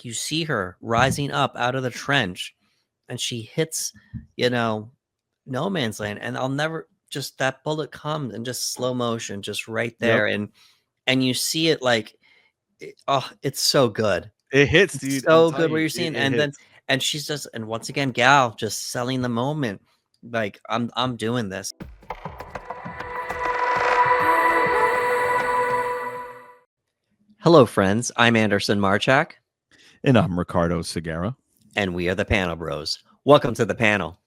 You see her rising up out of the trench, and she hits, no man's land, and I'll never just that bullet comes in just slow motion, just right Yep. there, and you see it it's so good. It hits, It's dude. I'm so good telling what you, you're it, seeing, it hits. and she's just, and once again, Gal just selling the moment. Like I'm doing this. Hello, friends. I'm Anderson Marchak, And I'm Ricardo Segura. and we are the Panel Bros. Welcome to the panel.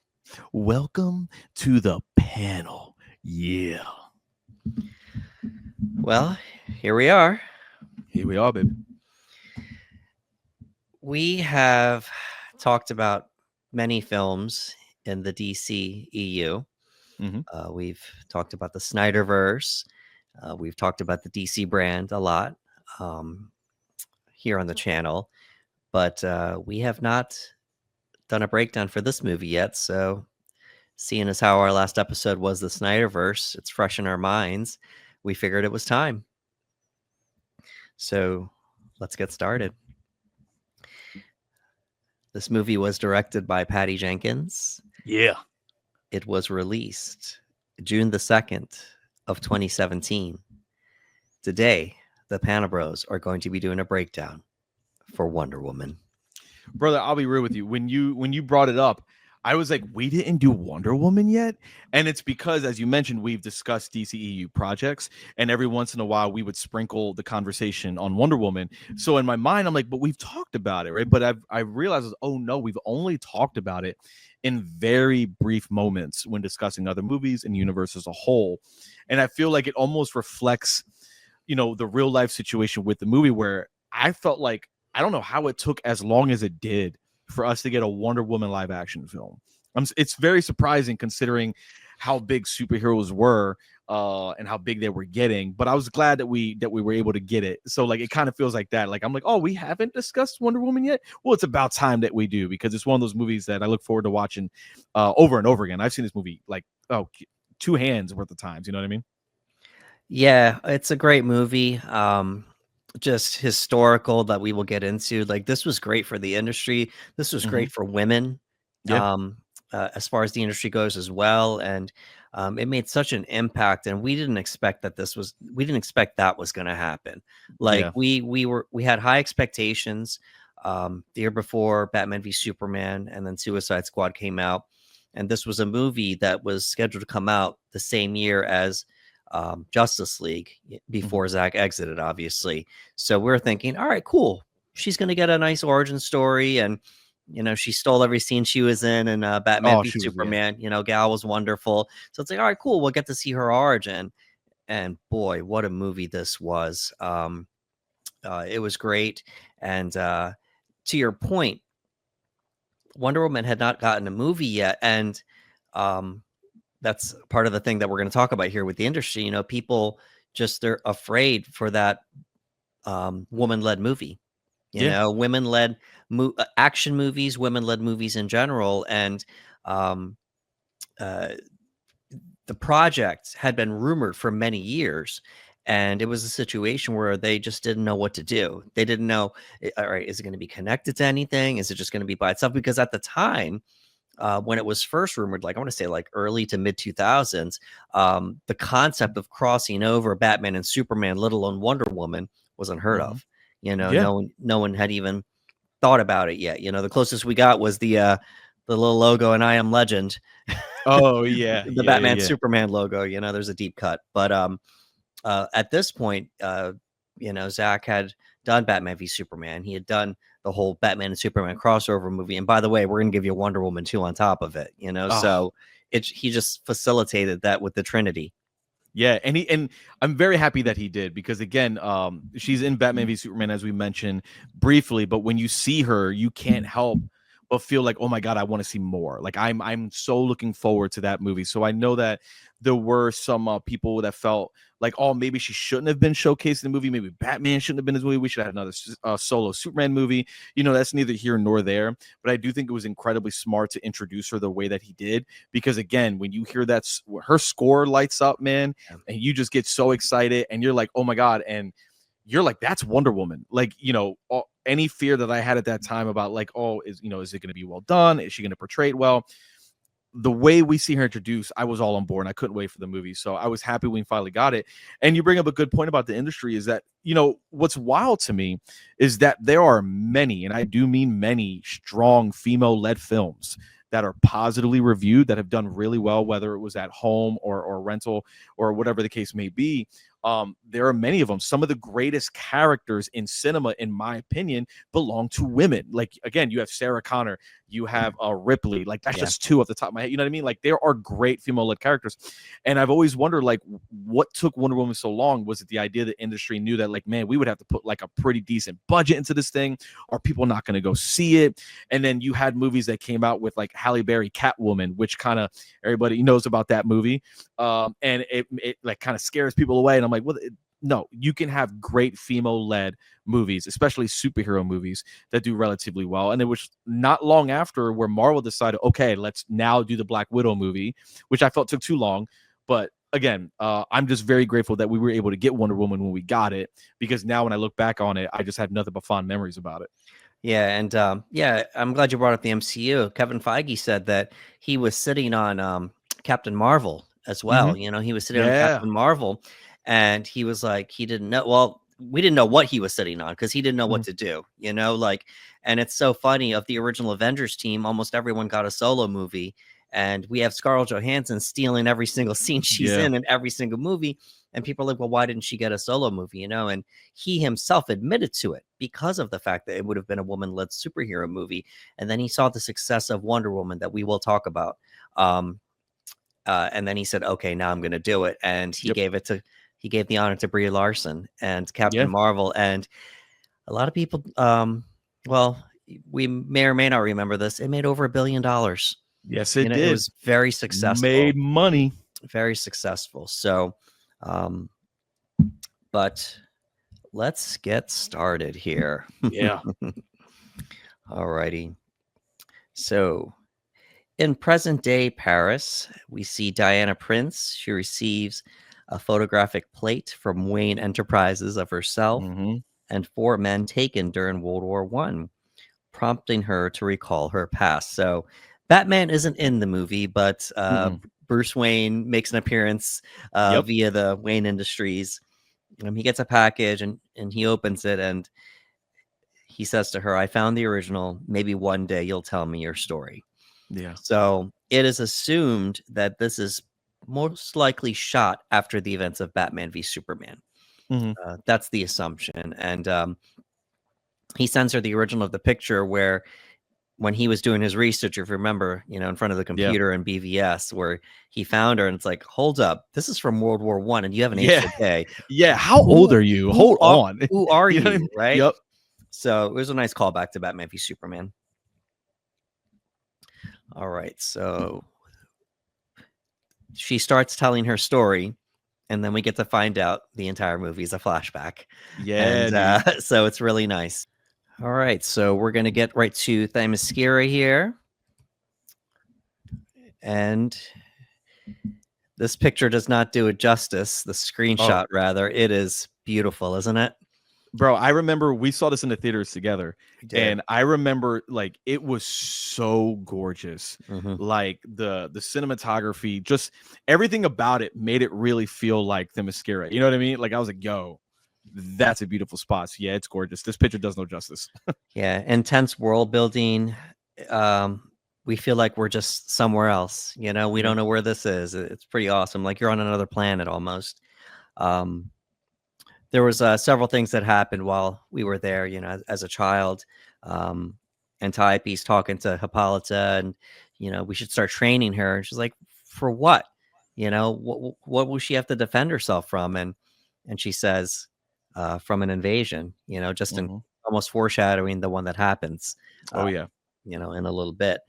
Welcome to the panel. Yeah. Well, here we are. Here we are, baby. We have talked about many films in the DCEU. We've talked about the Snyderverse. We've talked about the DC brand a lot here on the channel, but we have not done a breakdown for this movie yet. So, seeing as how our last episode was the Snyderverse, it's fresh in our minds. We figured it was time. So, let's get started. This movie was directed by Patty Jenkins. Yeah. It was released June the 2nd of 2017. Today, the Panel Bros are going to be doing a breakdown for Wonder Woman. Brother, I'll be real with you. When you brought it up, I was like, we didn't do Wonder Woman yet. And it's because, as you mentioned, we've discussed DCEU projects, and every once in a while we would sprinkle the conversation on Wonder Woman. So in my mind, I'm like, but we've talked about it, right? But I realized, oh no, we've only talked about it in very brief moments when discussing other movies and universe as a whole. And I feel like it almost reflects, the real life situation with the movie, where I felt like, I don't know how it took as long as it did for us to get a Wonder Woman live action film. It's very surprising considering how big superheroes were and how big they were getting. But I was glad that we were able to get it. So like it kind of feels like that. Like I'm like, oh, we haven't discussed Wonder Woman yet. Well, it's about time that we do, because it's one of those movies that I look forward to watching over and over again. I've seen this movie like two hands worth of times. You know what I mean? Yeah, it's a great movie. Just historical that we will get into. Like, this was great for the industry. This was great for women. Yeah. As far as the industry goes as well, and it made such an impact. And we didn't expect that that was going to happen. Like Yeah. we had high expectations. The year before, Batman v Superman, and then Suicide Squad came out, and this was a movie that was scheduled to come out the same year as Justice League before Zack exited, obviously. So we're thinking, all right, cool. She's going to get a nice origin story, and she stole every scene she was in Batman v Superman. Gal was wonderful. So it's like, all right, cool. We'll get to see her origin. And boy, what a movie this was. It was great. And to your point, Wonder Woman had not gotten a movie yet, and that's part of the thing that we're going to talk about here with the industry. People they're afraid for that woman-led movie. Women-led action movies, women-led movies in general, and the project had been rumored for many years, and it was a situation where they just didn't know what to do. They didn't know, all right, is it going to be connected to anything? Is it just going to be by itself? Because at the time, when it was first rumored, like I want to say like early to mid 2000s, the concept of crossing over Batman and Superman, let alone Wonder Woman, was unheard of. No one had even thought about it yet. The closest we got was the little logo in I Am Legend. Oh yeah, the Batman Superman logo. There's a deep cut, but at this point, Zack had done Batman v Superman. He had done the whole Batman and Superman crossover movie. And by the way, we're going to give you Wonder Woman 2 on top of it, so he just facilitated that with the Trinity. Yeah. And I'm very happy that he did, because again, she's in Batman v Superman, as we mentioned briefly, but when you see her, you can't help but feel like, oh my God, I want to see more. Like I'm so looking forward to that movie. So I know that there were some people that felt like, oh, maybe she shouldn't have been showcased in the movie. Maybe Batman shouldn't have been in this movie. We should have another solo Superman movie. That's neither here nor there. But I do think it was incredibly smart to introduce her the way that he did, because again, when you hear that, her score lights up, man, and you just get so excited, and you're like, oh my God. And you're like, that's Wonder Woman. Like, any fear that I had at that time about like, oh, is it going to be well done? Is she going to portray it well? The way we see her introduced, I was all on board and I couldn't wait for the movie. So I was happy when we finally got it. And you bring up a good point about the industry is that, what's wild to me is that there are many, and I do mean many, strong female-led films that are positively reviewed, that have done really well, whether it was at home or rental or whatever the case may be. There are many of them. Some of the greatest characters in cinema, in my opinion, belong to women. Like, again, you have Sarah Connor, you have Ripley. Like, that's just two off the top of my head. You know what I mean? Like, there are great female-led characters. And I've always wondered, like, what took Wonder Woman so long? Was it the idea that industry knew that, like, man, we would have to put like a pretty decent budget into this thing? Are people not going to go see it? And then you had movies that came out with like Halle Berry Catwoman, which kind of everybody knows about that movie. And it like kind of scares people away. And I'm like, well, no, you can have great female-led movies, especially superhero movies, that do relatively well. And it was not long after where Marvel decided, okay, let's now do the Black Widow movie, which I felt took too long. But again, I'm just very grateful that we were able to get Wonder Woman when we got it, because now when I look back on it, I just have nothing but fond memories about it. Yeah, and I'm glad you brought up the MCU. Kevin Feige said that he was sitting on Captain Marvel as well. He was sitting on Captain Marvel, and he was like, he didn't know. Well, we didn't know what he was sitting on because he didn't know what to do. And it's so funny. Of the original Avengers team, almost everyone got a solo movie, and we have Scarlett Johansson stealing every single scene she's in every single movie. And people are like, well, why didn't she get a solo movie? And he himself admitted to it because of the fact that it would have been a woman-led superhero movie. And then he saw the success of Wonder Woman that we will talk about. And then he said, okay, now I'm going to do it. And he gave the honor to Brie Larson and Captain Marvel. And a lot of people, well, we may or may not remember this. It made over $1 billion. Yes, it did. It was very successful. Made money. Very successful. So, but let's get started here. Yeah. All righty. So, in present day Paris, we see Diana Prince. She receives a photographic plate from Wayne Enterprises of herself and 4 men taken during World War I, prompting her to recall her past. So, Batman isn't in the movie, but Bruce Wayne makes an appearance via the Wayne Industries. He gets a package and he opens it, and he says to her, I found the original. Maybe one day you'll tell me your story. Yeah. So it is assumed that this is most likely shot after the events of Batman v Superman. That's the assumption. And he sends her the original of the picture where, when he was doing his research, if you remember, in front of the computer in BVS, where he found her, and it's like, hold up, this is from World War I, and you haven't aged a day. Yeah, how old are you? Hold on. Who are you, know what I mean? right? Yep. So it was a nice callback to Batman v Superman. All right, so she starts telling her story, and then we get to find out the entire movie is a flashback. Yeah. And so it's really nice. All right, so we're going to get right to Themyscira here. And this picture does not do it justice. The screenshot, rather. It is beautiful, isn't it? Bro, I remember we saw this in the theaters together. And I remember, like, it was so gorgeous. Like, the cinematography, just everything about it made it really feel like Themyscira. You know what I mean? Like, I was like, yo, that's a beautiful spot. So yeah, it's gorgeous. This picture does no justice. Yeah, intense world building. We feel like we're just somewhere else. We don't know where this is. It's pretty awesome. Like you're on another planet almost. There was several things that happened while we were there. As a child, Antiope's talking to Hippolyta, and we should start training her. And she's like, for what? What will she have to defend herself from? And she says, from an invasion, just in almost foreshadowing the one that happens. In a little bit.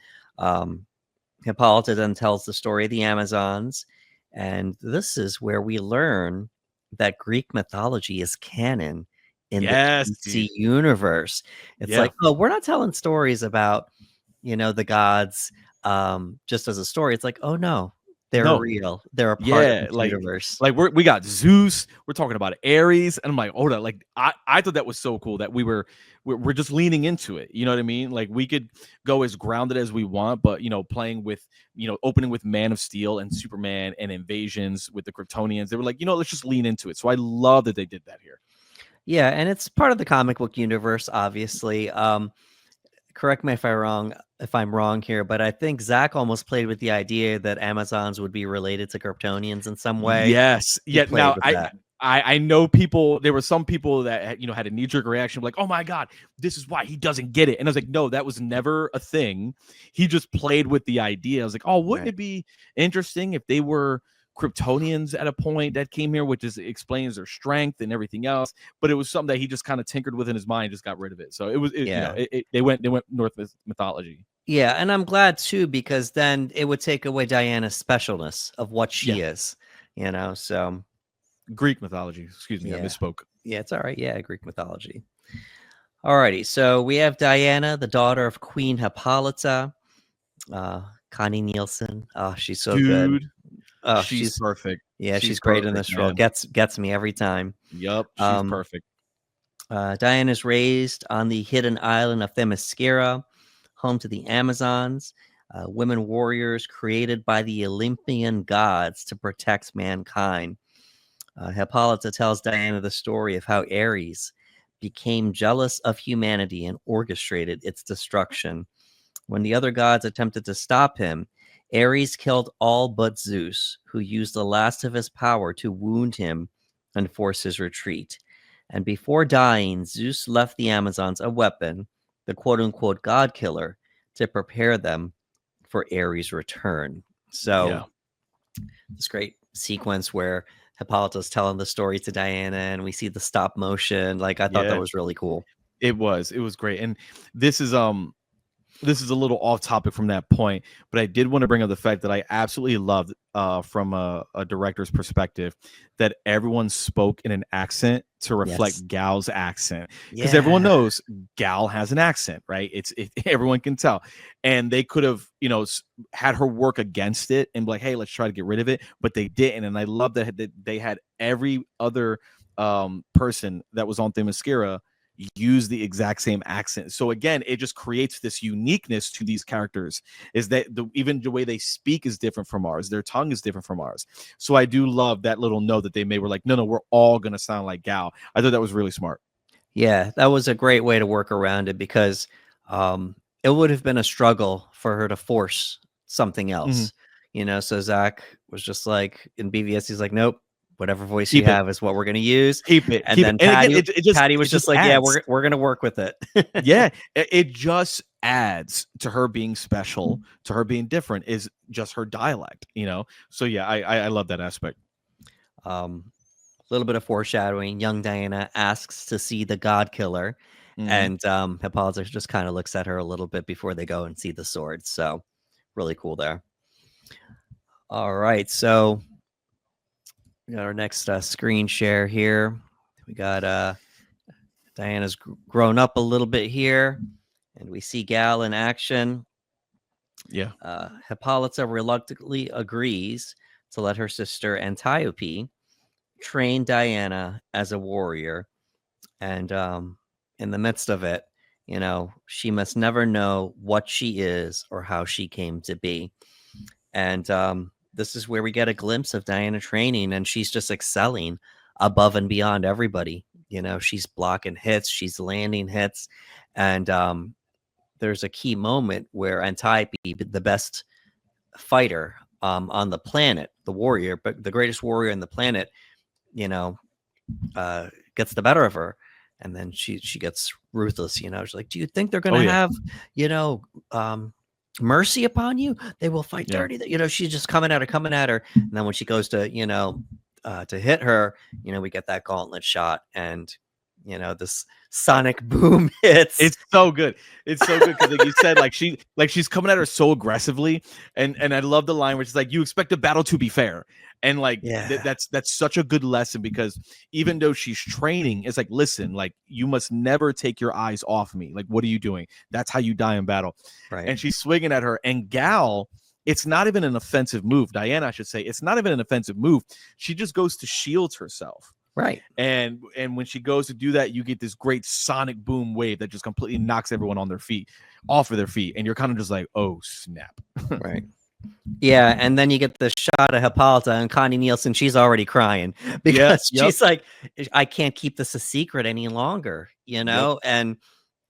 Hippolyta then tells the story of the Amazons, and this is where we learn that Greek mythology is canon in the DC universe. It's like, oh, we're not telling stories about, the gods just as a story. It's like, oh no, They're No. real. They're a part of Yeah, this universe. we got Zeus, we're talking about Ares, and I'm like, hold on, like I thought that was so cool that we're just leaning into it. You know what I mean? Like we could go as grounded as we want, but playing with opening with Man of Steel and Superman and invasions with the Kryptonians, they were like, let's just lean into it. So I love that they did that here. Yeah, and it's part of the comic book universe, obviously. Correct me if I'm wrong here, but I think Zach almost played with the idea that Amazons would be related to Kryptonians in some way. Yes. He Yeah. played Now with that. I know people. There were some people that had a knee jerk reaction, like, "Oh my god, this is why he doesn't get it." And I was like, "No, that was never a thing. He just played with the idea." I was like, "Oh, wouldn't Right. it be interesting if they were Kryptonians at a point that came here, which explains their strength and everything else?" But it was something that he just kind of tinkered with in his mind, just got rid of it. So Yeah. they went North mythology. Yeah, and I'm glad too, because then it would take away Diana's specialness of what Yeah, she is, so Greek mythology. Excuse me, I yeah. misspoke. Yeah, it's all right. Yeah, Greek mythology. Alrighty, so we have Diana, the daughter of Queen Hippolyta, Connie Nielsen. Oh, she's so good. Dude, Oh, she's perfect. she's She's great in perfect, this role. man. Gets me every time. Yup, she's Um, perfect. Diana is raised on the hidden island of Themyscira, home to the Amazons, women warriors created by the Olympian gods to protect mankind. Hippolyta tells Diana the story of how Ares became jealous of humanity and orchestrated its destruction. When the other gods attempted to stop him, Ares killed all but Zeus, who used the last of his power to wound him and force his retreat. And before dying, Zeus left the Amazons a weapon, the quote unquote god killer, to prepare them for Ares' return. So, Yeah. this great sequence where Hippolyta's telling the story to Diana and we see the stop motion. Like, I thought that Yeah. was really cool. It was great. And this is a little off topic from that point, but I did want to bring up the fact that I absolutely loved from a director's perspective that everyone spoke in an accent to reflect Yes. Gal's accent, because everyone knows Gal has an accent, right? Everyone can tell, and they could have had her work against it and be like, hey, let's try to get rid of it, but they didn't. And I love that they had every other person that was on Themyscira use the exact same accent. So again, it just creates this uniqueness to these characters, is that even the way they speak is different from ours, their tongue is different from ours. So I do love that little note that they made, were like, no, we're all gonna sound like Gal. I thought that was really smart. Yeah, that was a great way to work around it, because it would have been a struggle for her to force something else. So Zach was just like, in BVS, he's like, nope, whatever voice you Keep it. have is what we're going to use. Keep it. And then And Patty, again, Patty was just like, adds. yeah, we're going to work with it. Yeah, it just adds to her being special, to her being different, is just her dialect, So yeah, I love that aspect. A little bit of foreshadowing. Young Diana asks to see the God Killer, and Hippolyta just kind of looks at her a little bit before they go and see the sword. So really cool there. All right, so we got our next screen share here. We got Diana's grown up a little bit here, and we see Gal in action. Yeah. Hippolyta reluctantly agrees to let her sister Antiope train Diana as a warrior. And in the midst of it, she must never know what she is or how she came to be. And this is where we get a glimpse of Diana training, and she's just excelling above and beyond everybody. She's blocking hits, she's landing hits, and there's a key moment where Antiope, the best fighter on the planet, the warrior, but the greatest warrior on the planet, gets the better of her, and then she gets ruthless. She's like, do you think they're gonna have mercy upon you? They will fight dirty. She's just coming at her, and then when she goes to hit her, we get that gauntlet shot, and this sonic boom hits. It's so good. It's so good because, like you said, she's coming at her so aggressively, and I love the line where she's like, "You expect a battle to be fair," and that's such a good lesson, because even though she's training, it's like, listen, like, you must never take your eyes off me. Like, what are you doing? That's how you die in battle. Right. And she's swinging at her, and Gal it's not even an offensive move. Diana, I should say, it's not even an offensive move. She just goes to shield herself. Right. And when she goes to do that, you get this great sonic boom wave that just completely knocks everyone on their feet, off of their feet. And you're kind of just like, oh, snap. Right. Yeah, and then you get the shot of Hippolyta and Connie Nielsen. She's already crying because she's like, I can't keep this a secret any longer, you know?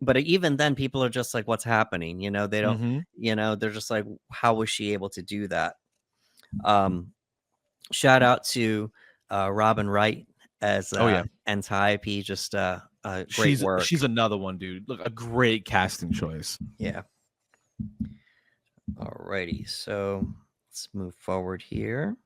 But even then, people are just like, what's happening? You know, they don't, you know, they're just like, how was she able to do that? Shout out to Robin Wright as Antiope, just great work. She's another one, dude. Look, a great casting choice. Yeah. Alrighty, so let's move forward here.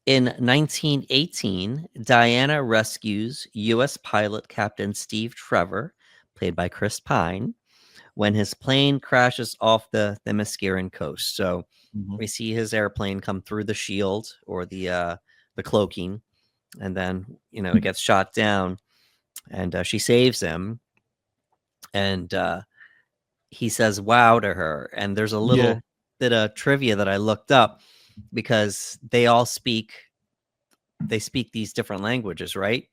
In 1918, Diana rescues U.S. pilot Captain Steve Trevor, played by Chris Pine, when his plane crashes off the Mascaran coast. So we see his airplane come through the shield or the cloaking, and then, you know, it gets shot down, and she saves him. And he says wow to her. And there's a little bit of trivia that I looked up, because they speak these different languages, right?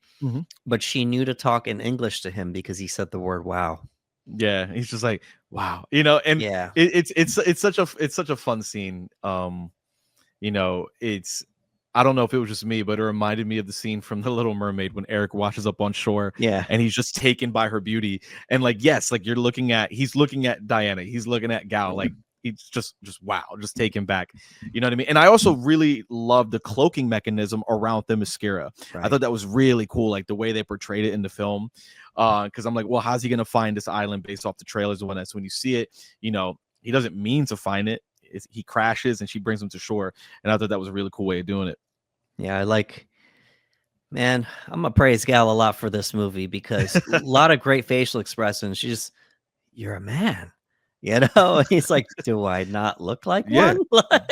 But she knew to talk in English to him because he said the word wow. Yeah, he's just like, wow, you know. And it's such a fun scene. You know, I don't know if it was just me, but it reminded me of the scene from The Little Mermaid when Eric washes up on shore. Yeah. And he's just taken by her beauty. And like, yes, like he's looking at Diana. He's looking at Gal. Like, he's just wow, just taken back. You know what I mean? And I also really love the cloaking mechanism around the mascara. Right. I thought that was really cool, like the way they portrayed it in the film. Because I'm like, well, how's he going to find this island based off the trailers? And when you see it, you know, he doesn't mean to find it. He crashes and she brings him to shore. And I thought that was a really cool way of doing it. Yeah, man, I'm gonna praise Gal a lot for this movie, because a lot of great facial expressions. She's, you're a man, you know. He's like, do I not look like one?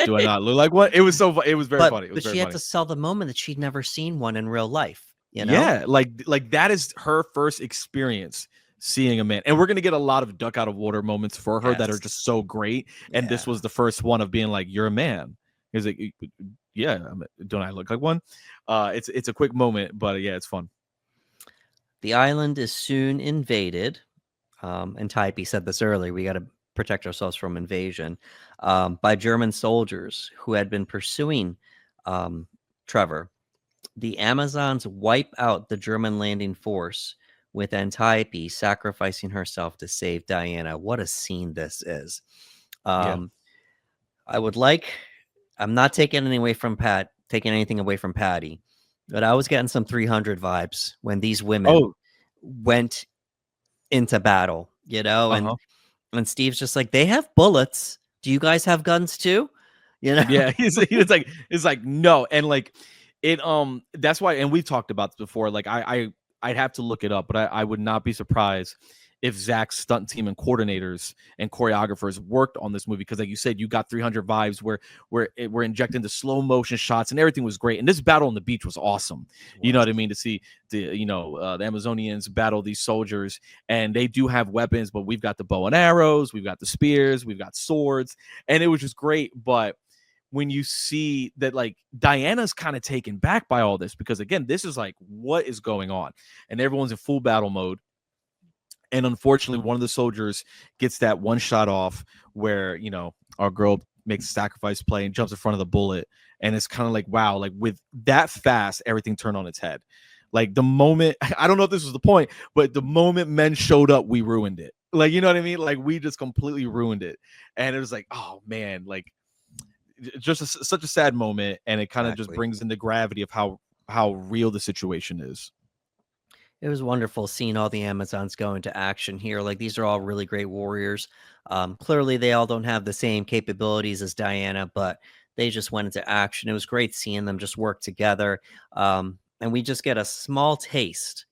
Do I not look like one? It was very funny. It was but very she funny. had to sell the moment that she'd never seen one in real life. You know? Yeah, like that is her first experience seeing a man. And we're gonna get a lot of duck out of water moments for her that are just so great. And this was the first one of being like, you're a man. He's like, yeah, don't I look like one? It's a quick moment, but yeah, it's fun. The island is soon invaded. And Type said this earlier, we got to protect ourselves from invasion, by German soldiers who had been pursuing Trevor. The Amazons wipe out the German landing force, with Antiope sacrificing herself to save Diana. What a scene this is. I'm not taking anything away from Patty, but I was getting some 300 vibes when these women went into battle, you know, and Steve's just like, they have bullets. Do you guys have guns too? You know? Yeah, it's like no, and like it that's why, and we've talked about this before. Like I'd have to look it up, but I would not be surprised if Zach's stunt team and coordinators and choreographers worked on this movie, because like you said, you got 300 vibes where we're injecting the slow motion shots and everything was great. And this battle on the beach was awesome. You know what I mean? To see the Amazonians battle these soldiers, and they do have weapons, but we've got the bow and arrows, we've got the spears, we've got swords, and it was just great. But when you see that, like, Diana's kind of taken back by all this, because again, this is like, what is going on? And everyone's in full battle mode. And unfortunately, one of the soldiers gets that one shot off where, you know, our girl makes a sacrifice play and jumps in front of the bullet. And it's kind of like, wow, like with that fast, everything turned on its head. Like the moment, I don't know if this was the point, but the moment men showed up, we ruined it. Like, you know what I mean? Like we just completely ruined it. And it was like, oh man, like just such a sad moment. And it kind of just brings in the gravity of how real the situation is. It was wonderful seeing all the Amazons go into action here. Like, these are all really great warriors. Clearly, they all don't have the same capabilities as Diana, but they just went into action. It was great seeing them just work together. And we just get a small taste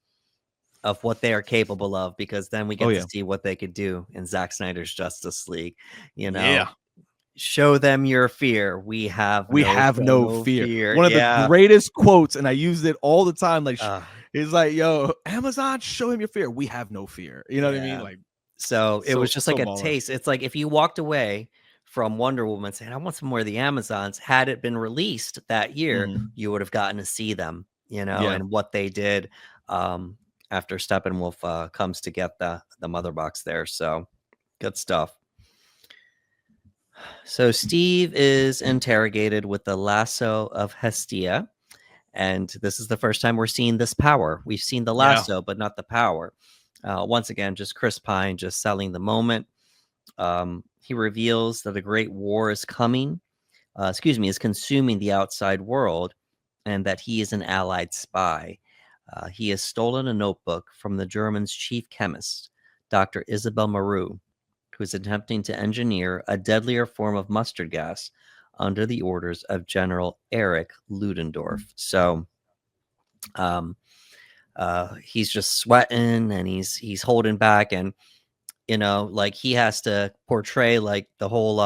of what they are capable of, because then we get to see what they could do in Zack Snyder's Justice League. You know, show them your fear. We have no fear. One of the greatest quotes, and I used it all the time. Like, it's like, yo, Amazon, show him your fear. We have no fear. You know what I mean? Like, So it was just So like a baller. taste. It's like if you walked away from Wonder Woman saying, I want some more of the Amazons, had it been released that year, Mhm. you would have gotten to see them, Yeah. and what they did um, after Steppenwolf comes to get the mother box there. So good stuff. So Steve is interrogated with the lasso of Hestia. And this is the first time we're seeing this power. We've seen the Yeah. lasso, but not the power. Once again, just Chris Pine just selling the moment. He reveals that a great war is coming, is consuming the outside world, and that he is an allied spy. He has stolen a notebook from the Germans' chief chemist, Dr. Isabel Marou, who is attempting to engineer a deadlier form of mustard gas under the orders of General Erich Ludendorff. So, um, he's just sweating and he's holding back, and like he has to portray like the whole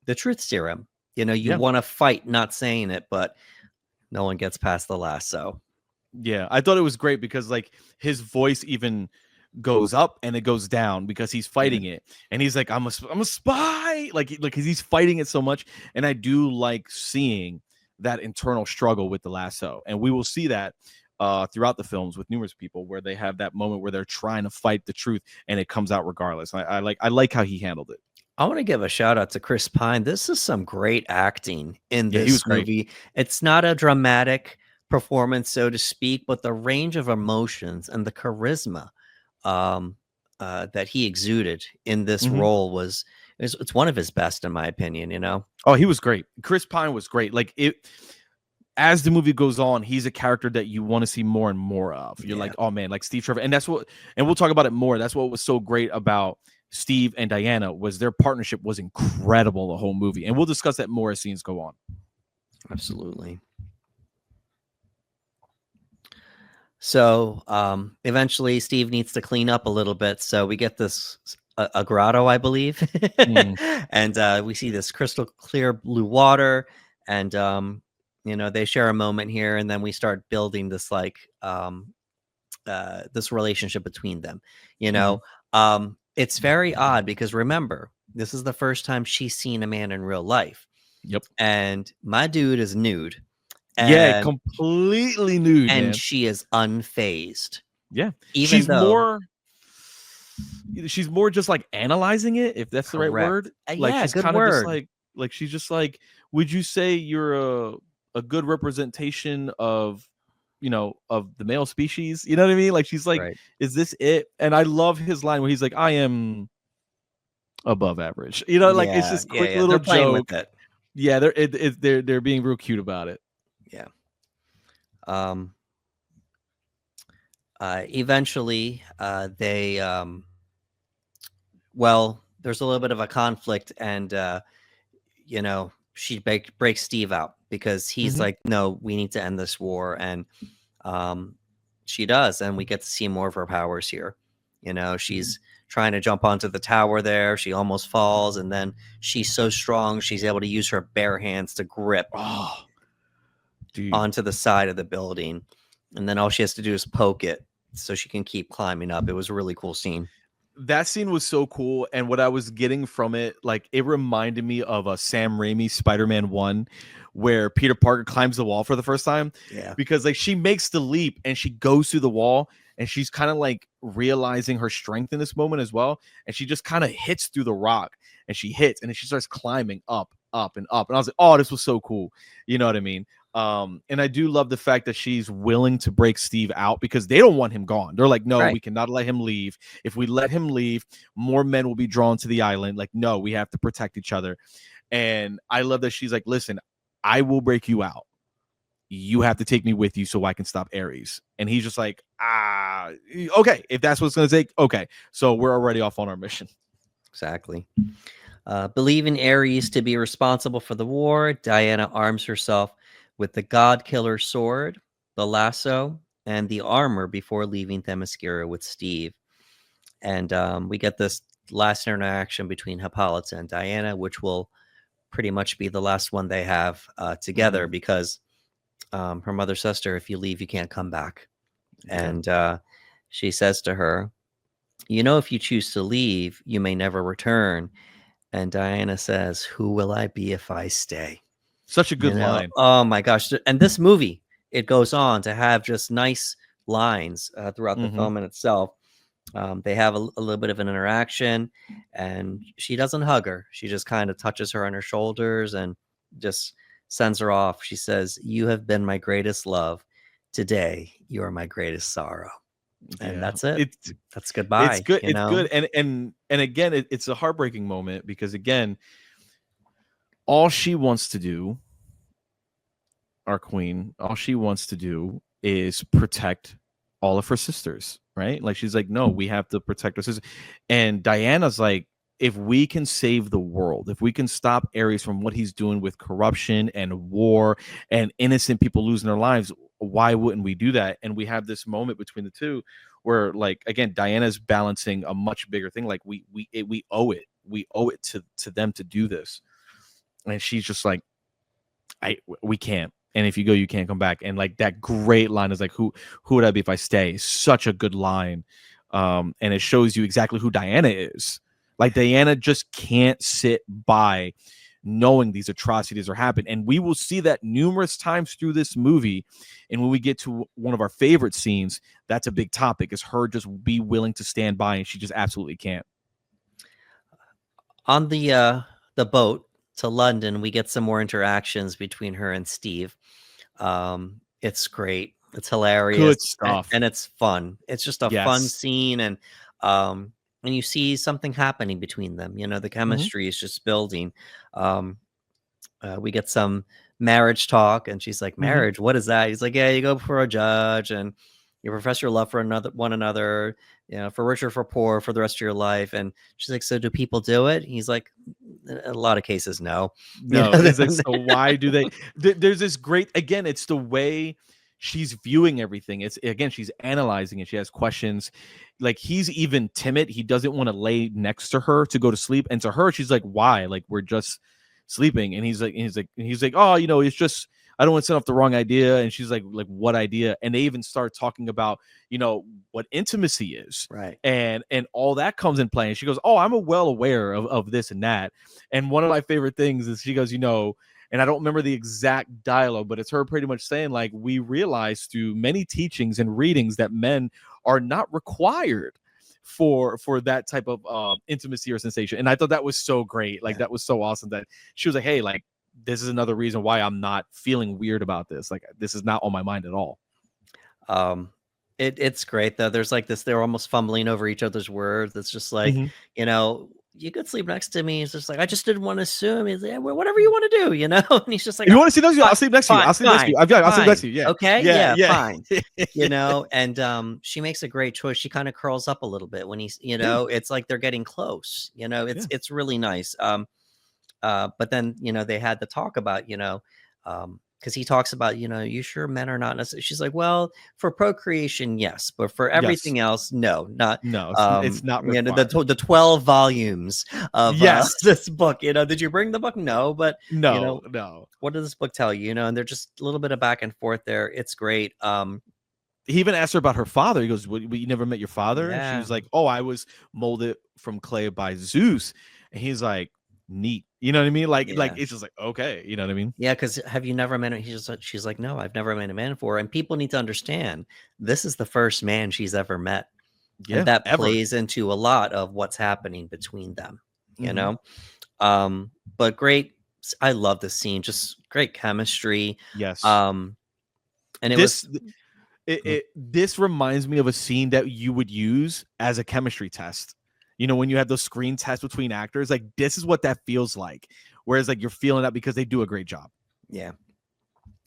the truth serum. You Yeah. want to fight not saying it, but no one gets past the lasso. Yeah. I thought it was great because like his voice even goes up and it goes down because he's fighting it, and he's like, I'm a spy, like he's fighting it so much. And I do like seeing that internal struggle with the lasso, and we will see that throughout the films with numerous people where they have that moment where they're trying to fight the truth and it comes out regardless. I like how he handled it. I want to give a shout out to Chris Pine. This is some great acting in Yeah, he was this great. movie. It's not a dramatic performance, so to speak, but the range of emotions and the charisma um, that he exuded in this Mhm. role it's one of his best, in my opinion. Oh, he was great. Chris Pine was great. Like it, as the movie goes on, he's a character that you want to see more and more of. You're Yeah. like, oh man, like Steve Trevor, and we'll talk about it more. That's what was so great about Steve and Diana, was their partnership was incredible the whole movie, and we'll discuss that more as scenes go on. Absolutely. So eventually Steve needs to clean up a little bit. So we get this a grotto, I believe. And we see this crystal clear blue water. And, they share a moment here. And then we start building this this relationship between them. It's very odd because remember, this is the first time she's seen a man in real life. Yep. And my dude is nude. Yeah, And completely nude, man. she is unfazed. Yeah, Even though she's more just like analyzing it, if that's the right correct. word. Like Yeah, she's good kind of just word. like she's just like, would you say you're a good representation of of the male species? You know what I mean? Like she's like, Right. is this it? And I love his line where he's like, I am above average. Like it's Yeah, just yeah, quick yeah. little They're playing with joke. it. Yeah, they're being real cute about it. Yeah. Um Eventually they there's a little bit of a conflict, and she breaks Steve out because he's Mhm. like, no, we need to end this war. And um she does, and we get to see more of her powers here. She's trying to jump onto the tower there. She almost falls, and then she's so strong she's able to use her bare hands to grip Oh, dude. onto the side of the building, and then all she has to do is poke it so she can keep climbing up. It was a really cool scene. That scene was so cool, and what I was getting from it, like it reminded me of a Sam Raimi Spider-Man 1 where Peter Parker climbs the wall for the first time. Yeah. Because like she makes the leap and she goes through the wall, and she's kind of like realizing her strength in this moment as well, and she just kind of hits through the rock, and she hits, and then she starts climbing up, up and up. And I was like, oh, this was so cool. You know what I mean? And I do love the fact that she's willing to break Steve out because they don't want him gone. They're like, no, Right. we cannot let him leave. If we let him leave, more men will be drawn to the island. Like, no, we have to protect each other. And I love that she's like, listen, I will break you out. You have to take me with you so I can stop Ares. And he's just like, okay, if that's what it's going to take. Okay. So we're already off on our mission. Exactly. Believing Ares to be responsible for the war, Diana arms herself with the God Killer sword, the lasso, and the armor before leaving Themyscira with Steve. And we get this last interaction between Hippolyta and Diana, which will pretty much be the last one they have together, because her mother says to her, if you leave, you can't come back. Yeah. And she says to her, You know, if you choose to leave, you may never return. And Diana says, who will I be if I stay? Such a You good know, line. oh my gosh. And this movie, it goes on to have just nice lines throughout the Hmm. film in itself. They have a little bit of an interaction, and she doesn't hug her. She just kind of touches her on her shoulders and just sends her off. She says, you have been my greatest love. Today, you are my greatest sorrow. And Yeah, that's it. That's it's goodbye, good. you It's know? good, and again, it's a heartbreaking moment because again, all she wants to do, our queen, all she wants to do is protect all of her sisters, right? Like she's like, no, we have to protect our sisters. And Diana's like, if we can save the world, if we can stop Ares from what he's doing with corruption and war and innocent people losing their lives, why wouldn't we do that? And we have this moment between the two where, like, again, Diana's balancing a much bigger thing. Like we owe it, we owe it to them to do this. And she's just like, we can't. And if you go, you can't come back. And like that great line is like, who would I be if I stay? Such a good line. And it shows you exactly who Diana is. Like Diana just can't sit by knowing these atrocities are happening. And we will see that numerous times through this movie. And when we get to one of our favorite scenes, that's a big topic, is her just be willing to stand by, and she just absolutely can't. On the boat to London, we get some more interactions between her and Steve. It's great. It's hilarious, Good stuff. and it's fun. It's just a fun Yes. scene, and you see something happening between them. You know, the Hmm. chemistry is just building. Um, we get some marriage talk, and she's like, Hmm. "Marriage? What is that?" He's like, "Yeah, you go before a judge, and you profess your love for one another, you know, for rich or for poor, for the rest of your life." And she's like, "So do people do it?" He's like, "In a lot of cases, no." You No, know, it's like, so why do they there's this great, again, it's the way she's viewing everything. It's, again, she's analyzing it. She has questions. Like he's even timid. He doesn't want to lay next to her to go to sleep. And to her, she's like, why? Like we're just sleeping. And he's like, oh, it's just, I don't want to set off the wrong idea. And she's like, what idea? And they even start talking about, what intimacy is. right? And all that comes in play. And she goes, oh, I'm well aware of this and that. And one of my favorite things is she goes, and I don't remember the exact dialogue, but it's her pretty much saying, like, we realize through many teachings and readings that men are not required for that type of intimacy or sensation. And I thought that was so great. Like Yeah. that was so awesome that she was like, hey, like this is another reason why I'm not feeling weird about this. Like this is not on my mind at all. Um, it's great though. There's like this, they're almost fumbling over each other's words. It's just like, Mm-hmm. you know, you could sleep next to me. It's just like, I just didn't want to assume. He's like, "Yeah, well, whatever you want to do, you know?" And he's just like, You want to sleep next to you? I'll fine, sleep next to you. fine, I'll sleep next to you. fine, I'll sleep next fine. to you. Yeah. Okay. Yeah. Yeah, Yeah. fine. You know, and she makes a great choice. She kind of curls up a little bit when he's, you Yeah. know, it's like they're getting close, you know, Yeah. it's really nice. But then, you know, they had to talk about, because he talks about, you sure men are not necessarily. She's like, well, for procreation, yes, but for Yes. everything else, no, not. No, it's not required. The 12 volumes of Yes. this book. You know, did you bring the book? No, but No, no. what does this book tell you? You know, and they're just a little bit of back and forth there. It's great. He even asked her about her father. He goes, "What, you never met your father?" And she Yeah, was like, "Oh, I was molded from clay by Zeus." And he's like, "Neat." You know what I mean? Like yeah. it's just like, okay, you know what I mean? Yeah, because have you never met him? She's like, no, I've never met a man before. And people need to understand this is the first man she's ever met. And Yeah, that ever. plays into a lot of what's happening between them, you Hmm. know? But great. I love this scene, just great chemistry. Yes. Um, and it was, This this reminds me of a scene that you would use as a chemistry test. When you have those screen tests between actors, like this is what that feels like. Whereas like you're feeling that because they do a great job. yeah.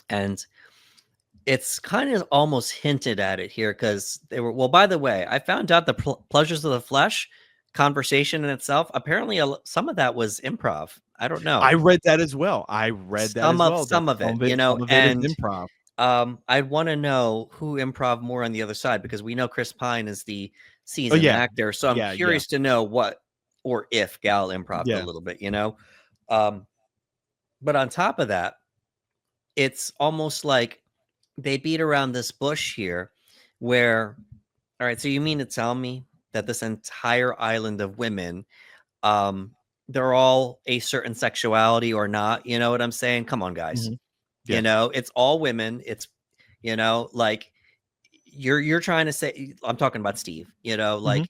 And it's kind of almost hinted at it here because they were, well, by the way, I found out the pleasures of the flesh conversation in itself, apparently some of that was improv. I don't know. I read that as well. I read that as well. That Some of it, some of it is and improv. I want to know who improv more on the other side because we know Chris Pine is the Oh seasoned yeah, actor. So I'm yeah, curious to know what or if Gal improved a yeah. little bit, Um, but on top of that, it's almost like they beat around this bush here where, all right, so you mean to tell me that this entire island of women, they're all a certain sexuality or not. You know what I'm saying? Come on, guys. Yeah. It's all women. It's, like you're trying to say, I'm talking about Steve, like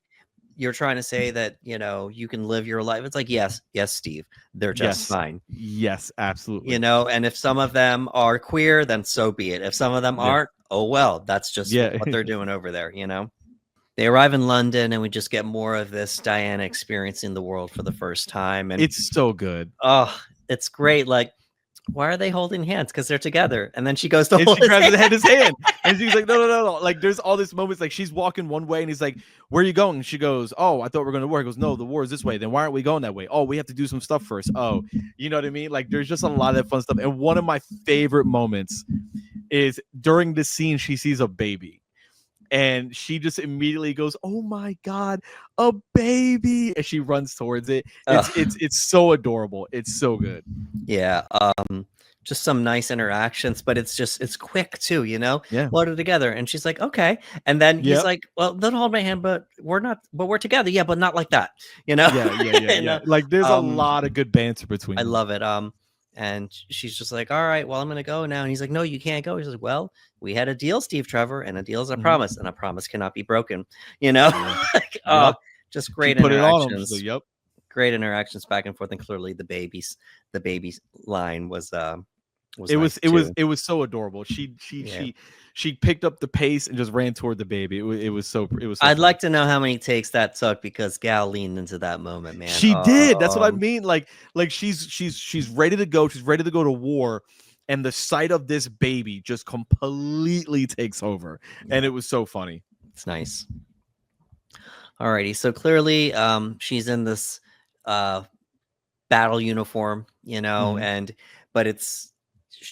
you're trying to say that, you can live your life. It's like, yes, Steve, they're just fine. Yes, absolutely. And if some of them are queer, then so be it. If some of them aren't, oh well, that's just what they're doing over there. They arrive in London, and we just get more of this Diana experiencing the world for the first time, and it's so good. Oh, it's great. Like, why are they holding hands? Because they're together. And then she goes to and hold she grabs his hand. hand, and she's like, no. Like, there's all these moments, like she's walking one way, and he's like, where are you going? And she goes, oh, I thought we were going to war. He goes, no, the war is this way. Then why aren't we going that way? Oh, we have to do some stuff first. Oh, you know what I mean? Like, there's just a lot of that fun stuff. And one of my favorite moments is during the scene, she sees a baby. And she just immediately goes, oh my God, a baby. And she runs towards it. It's so adorable. It's so good. Yeah. Just some nice interactions, but it's quick too, Yeah. Load it together. And she's like, okay. And then he's like, well, don't hold my hand, but we're together. Yeah, but not like that, Yeah. Like, there's a lot of good banter between them. I love it. And she's just like, all right, well, I'm going to go now. And he's like, no, you can't go. He's like, well, we had a deal, Steve Trevor, and a deal is a promise, and a promise cannot be broken, like, just great interactions. Like, yep. Great interactions back and forth. And clearly the baby's line was it was so adorable. She picked up the pace and just ran toward the baby. It was so I'd like to know how many takes that took, because Gal leaned into that moment, man. She did. That's what I mean. Like she's ready to go. She's ready to go to war, and the sight of this baby just completely takes over. And it was so funny. It's nice. Alrighty, so clearly she's in this battle uniform, but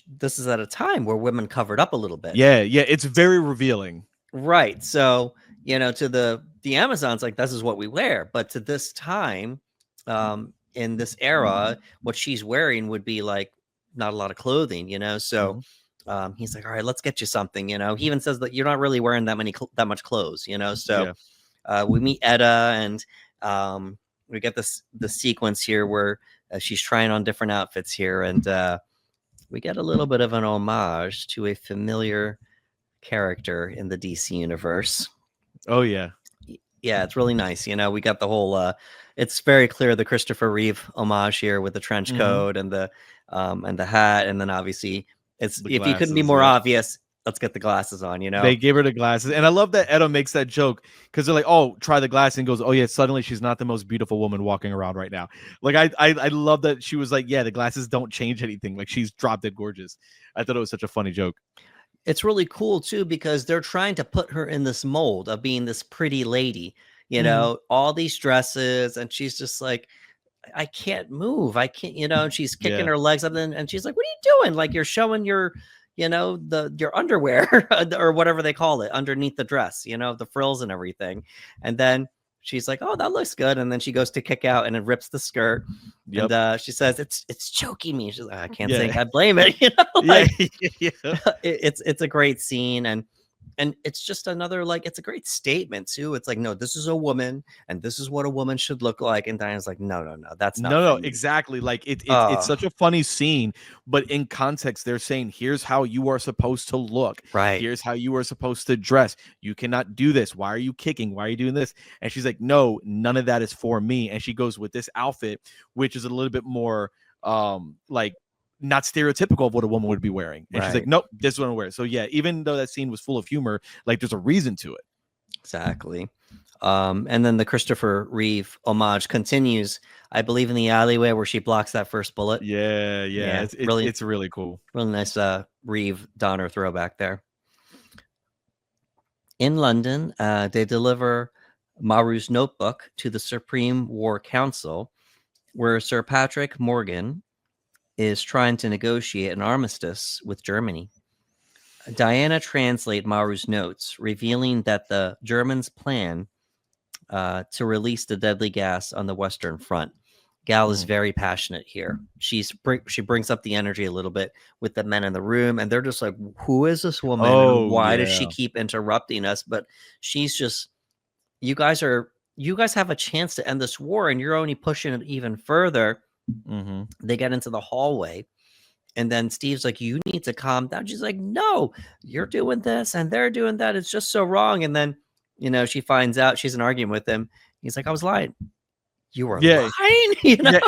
this is at a time where women covered up a little bit. Yeah, it's very revealing. Right. So, to the Amazons, like, this is what we wear, but to this time, in this era, what she's wearing would be like not a lot of clothing, so he's like, all right, let's get you something. He even says that you're not really wearing that much clothes, so we meet Etta, and we get the sequence here where she's trying on different outfits here, and we get a little bit of an homage to a familiar character in the DC universe. Oh yeah, it's really nice. We got the whole it's very clear the Christopher Reeve homage here with the trench coat and the hat, and then obviously it's the if you couldn't be more obvious, let's get the glasses on. They gave her the glasses, and I love that Etta makes that joke, because they're like, oh, try the glasses, and goes, oh yeah, suddenly she's not the most beautiful woman walking around right now. Like, I love that she was like, yeah, the glasses don't change anything, like, she's drop dead gorgeous. I thought it was such a funny joke. It's really cool too, because they're trying to put her in this mold of being this pretty lady, all these dresses, and she's just like, I can't move, I can't, and she's kicking her legs up, and she's like, what are you doing? Like, you're showing your your underwear or whatever they call it underneath the dress, the frills and everything. And then she's like, oh, that looks good. And then she goes to kick out, and it rips the skirt. Yep. And she says, it's choking me. She's like, I can't say I blame it. It's a great scene. And it's just another, like, it's a great statement too. It's like, no, this is a woman, and this is what a woman should look like. And Diana's like, no, that's not. No, exactly. Like, it's such a funny scene, but in context, they're saying, here's how you are supposed to look. Right. Here's how you are supposed to dress. You cannot do this. Why are you kicking? Why are you doing this? And she's like, no, none of that is for me. And she goes with this outfit, which is a little bit more like, not stereotypical of what a woman would be wearing. And she's like, nope, this is what I'm wearing. So yeah, even though that scene was full of humor, like, there's a reason to it. Exactly. And then the Christopher Reeve homage continues, I believe, in the alleyway where she blocks that first bullet. Yeah. It's really cool. Really nice Reeve Donner throwback there. In London, they deliver Maru's notebook to the Supreme War Council, where Sir Patrick Morgan is trying to negotiate an armistice with Germany. Diana translates Maru's notes, revealing that the Germans plan to release the deadly gas on the Western Front. Gal is very passionate here. She brings up the energy a little bit with the men in the room, and they're just like, who is this woman? Why does she keep interrupting us? But she's just, you guys are you guys have a chance to end this war, and you're only pushing it even further. Mm-hmm. They get into the hallway, and then Steve's like, you need to calm down. She's like, no, you're doing this and they're doing that. It's just so wrong. And then, she finds out she's in argument with him. He's like, I was lying. You were Yeah. lying? Yeah,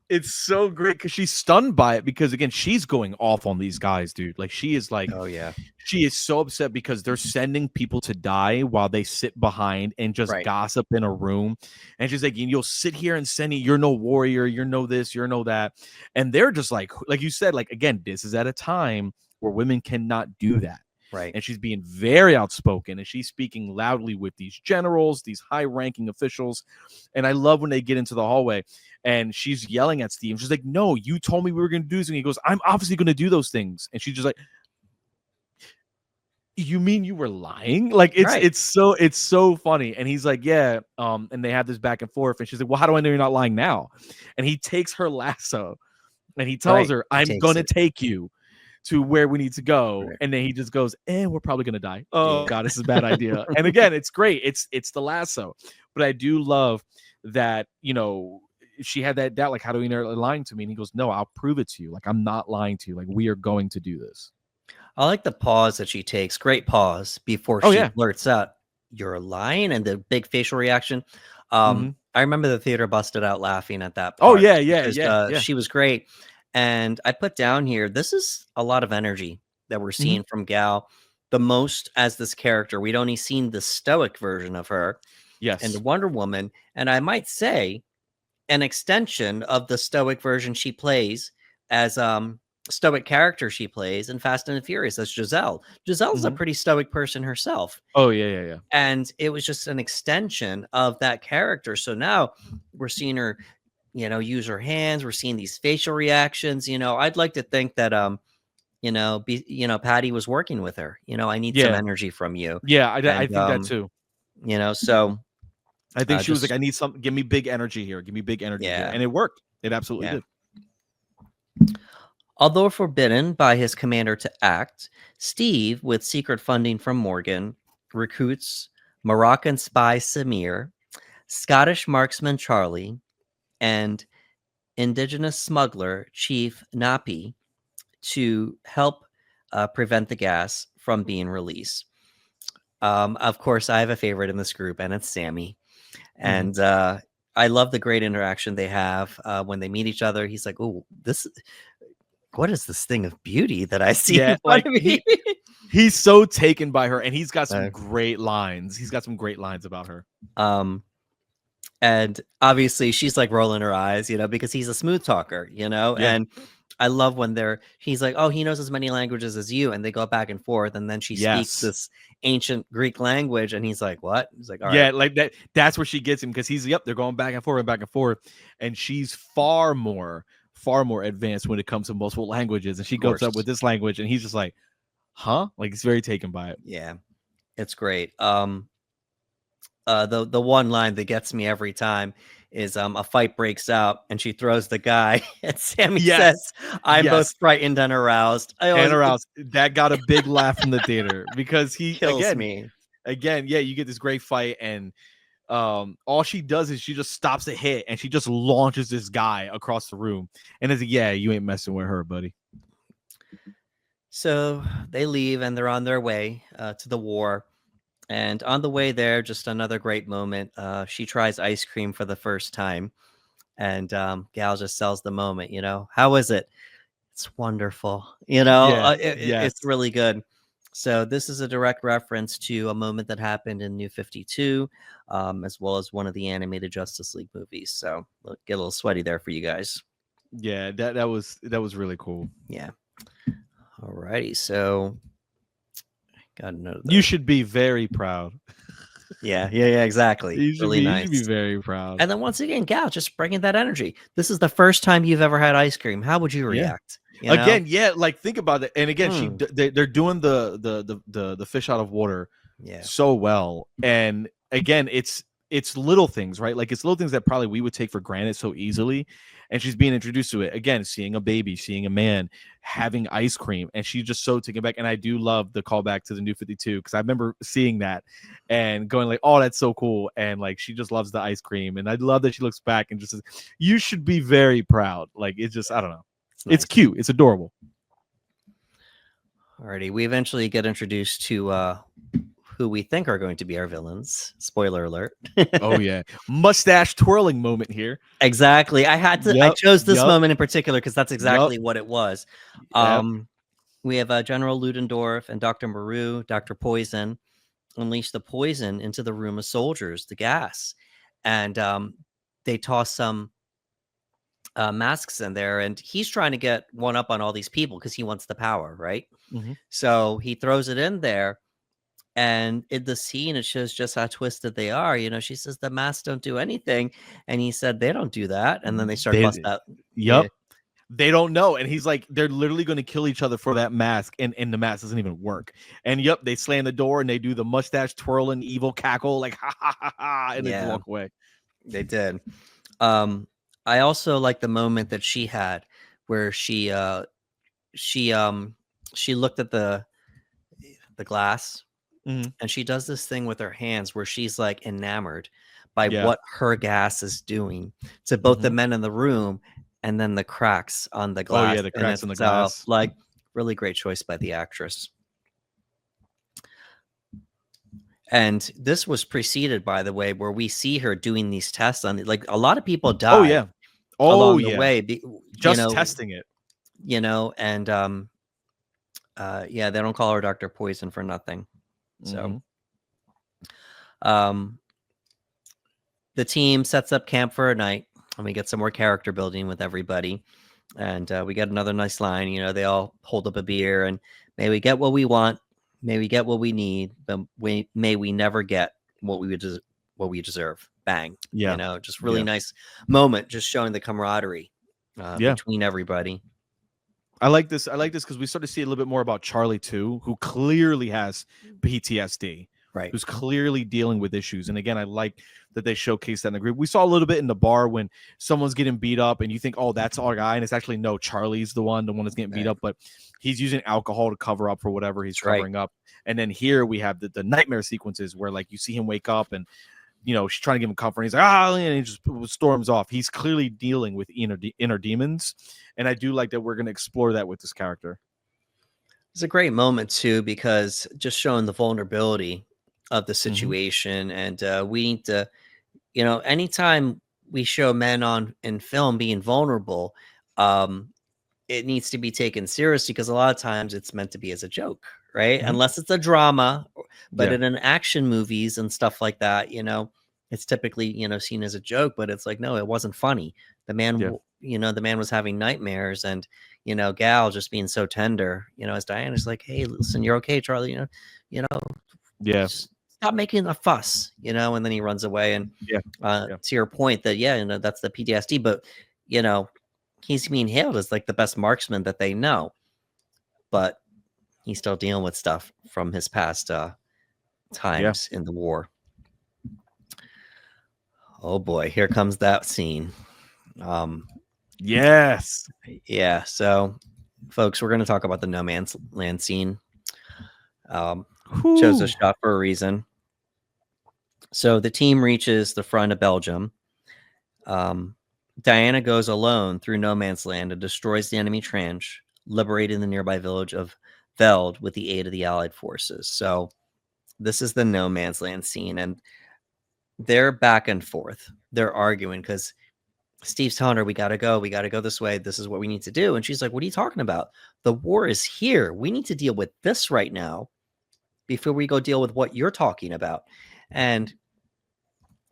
it's so great because she's stunned by it, because again, she's going off on these guys, dude. Like, she is like, oh yeah, she is so upset because they're sending people to die while they sit behind and just gossip in a room. And she's like, you'll sit here and send me, you're no warrior, you're no this, you're no that. And they're just like you said, like, again, this is at a time where women cannot do that. Right. And she's being very outspoken, and she's speaking loudly with these generals, these high-ranking officials. And I love when they get into the hallway and she's yelling at Steve. She's like, no, you told me we were going to do this. And he goes, I'm obviously going to do those things. And she's just like, you mean you were lying? Like, it's so funny. And he's like, yeah. And they have this back and forth. And she's like, well, how do I know you're not lying now? And he takes her lasso and he tells her, I'm going to take you to where we need to go. Right. And then he just goes, we're probably gonna die. Oh God, this is a bad idea. And again, it's great. It's the lasso. But I do love that, she had that doubt, like, how do we know you're lying to me? And he goes, no, I'll prove it to you. Like, I'm not lying to you. Like, we are going to do this. I like the pause that she takes. Great pause before she blurts out, you're lying, and the big facial reaction. I remember the theater busted out laughing at that part. Oh yeah. She was great. And I put down here, this is a lot of energy that we're seeing from Gal, the most as this character. We'd only seen the stoic version of her. Yes. And Wonder Woman. And I might say an extension of the stoic version she plays as stoic character she plays in Fast and the Furious as Giselle. Giselle's a pretty stoic person herself. Oh, yeah. And it was just an extension of that character. So now we're seeing her use her hands. We're seeing these facial reactions. I'd like to think that, Patty was working with her. I need some energy from you. Yeah, I think that too. So I think she was like, I need something. Give me big energy here. Give me big energy here. And it worked. It absolutely did. Although forbidden by his commander to act, Steve, with secret funding from Morgan, recruits Moroccan spy Samir, Scottish marksman Charlie, and indigenous smuggler Chief Napi to help prevent the gas from being released. Of course, I have a favorite in this group, and it's Sammy. And I love the great interaction they have when they meet each other. He's like, "Oh, what is this thing of beauty that I see in front of me?" He's so taken by her, and he's got some great lines. He's got some great lines about her. And obviously she's like rolling her eyes, because he's a smooth talker, and I love when he's like, oh, he knows as many languages as you. And they go back and forth. And then she speaks this ancient Greek language. And he's like, what? He's like, all right. Yeah, like that. That's where she gets him, because they're going back and forth and back and forth. And she's far more advanced when it comes to multiple languages. And she goes up with this language, and he's just like, huh? Like, he's very taken by it. Yeah, it's great. The one line that gets me every time is a fight breaks out and she throws the guy, and Sammy says, I'm both frightened and aroused. That got a big laugh from the theater, because he kills me. Again, you get this great fight, and all she does is she just stops the hit and she just launches this guy across the room. And it's like, yeah, you ain't messing with her, buddy. So they leave and they're on their way to the war. And on the way there, just another great moment. She tries ice cream for the first time. And Gal just sells the moment, How is it? It's wonderful. It's really good. So this is a direct reference to a moment that happened in New 52, as well as one of the animated Justice League movies. So we'll get a little sweaty there for you guys. Yeah, that was really cool. Yeah. All righty. So you should be very proud. Yeah, exactly. You should be very proud. And then once again, Gal, just bringing that energy. This is the first time you've ever had ice cream. How would you react? Again, like, think about it. And again, they're doing the fish out of water so well. And again, it's little things, right? Like, it's little things that probably we would take for granted so easily. and she's being introduced to it again, seeing a baby, seeing a man having ice cream, and she's just so taken back. And I do love the callback to the New 52 because I remember seeing that and going like, oh, that's so cool. And like she just loves the ice cream, and I love that she looks back and just says, you should be very proud. Like it's just, I don't know, it's cute, it's adorable. Alrighty, we eventually get introduced to who we think are going to be our villains. Spoiler alert. Oh yeah, mustache twirling moment here. Exactly. I chose this moment in particular because that's exactly what it was. We have General Ludendorff and Dr. Maru, Dr. Poison, unleash the poison into the room of soldiers, the gas, and they toss some masks in there, and he's trying to get one up on all these people because he wants the power, right? So he throws it in there, and in the scene it shows just how twisted they are. You know, she says the masks don't do anything, and he said they don't do that, and then they start busting out. They don't know, and he's like, they're literally going to kill each other for that mask, and the mask doesn't even work. And they slam the door and they do the mustache twirling evil cackle, like ha ha ha ha, and they walk away. They did. I also like the moment that she had where she looked at the glass, and she does this thing with her hands where she's like enamored by what her gas is doing to both the men in the room and then the cracks on the glass. Oh yeah, the cracks on the glass. Like, really great choice by the actress. And this was preceded, by the way, where we see her doing these tests on like a lot of people died. Along the way, just testing it. You know, and they don't call her Dr. Poison for nothing. So the team sets up camp for a night, and we get some more character building with everybody. And we get another nice line. You know, they all hold up a beer, and may we get what we want, may we get what we need, but may we never get what we deserve. Bang. Yeah. You know, just really nice moment, just showing the camaraderie between everybody. I like this because we start to see a little bit more about Charlie too, who clearly has PTSD, right? Who's clearly dealing with issues. And again, I like that they showcase that in the group. We saw a little bit in the bar when someone's getting beat up and you think, oh, that's our guy. And it's actually, no, Charlie's the one that's getting beat up, but he's using alcohol to cover up for whatever he's covering up. And then here we have the nightmare sequences where like you see him wake up and, you know, she's trying to give him comfort. And he's like, and he just storms off. He's clearly dealing with inner demons. And I do like that we're going to explore that with this character. It's a great moment, too, because just showing the vulnerability of the situation. And we need to, you know, anytime we show men in film being vulnerable, it needs to be taken seriously because a lot of times it's meant to be as a joke, right? Unless it's a drama, but in action movies and stuff like that, you know, it's typically, you know, seen as a joke, but it's like, no, it wasn't funny. The man, you know, the man was having nightmares, and, you know, Gal just being so tender, you know, as Diana's like, hey, listen, you're okay, Charlie, you know, stop making a fuss, you know, and then he runs away. And to your point that, you know, that's the PTSD, but, you know, he's being hailed as like the best marksman that they know, but he's still dealing with stuff from his past times in the war. Oh boy, here comes that scene. Yes. Yeah. So, folks, we're going to talk about the no man's land scene. Chose a shot for a reason. So the team reaches the front of Belgium. Diana goes alone through no man's land and destroys the enemy trench, liberating the nearby village of Veld with the aid of the Allied forces. So this is the no man's land scene, and they're back and forth. They're arguing because Steve's telling her, we got to go this way. This is what we need to do. And she's like, what are you talking about? The war is here. We need to deal with this right now before we go deal with what you're talking about. And,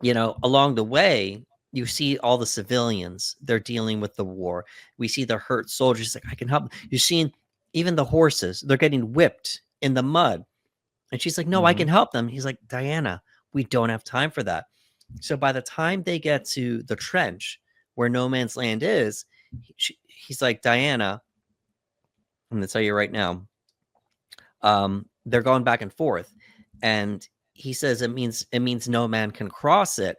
you know, along the way, you see all the civilians, they're dealing with the war. We see the hurt soldiers. Like, I can help. You're seeing even the horses, they're getting whipped in the mud. And she's like, no, I can help them. He's like, Diana, we don't have time for that. So by the time they get to the trench where no man's land is, he's like, Diana, I'm going to tell you right now, they're going back and forth. And he says it means no man can cross it.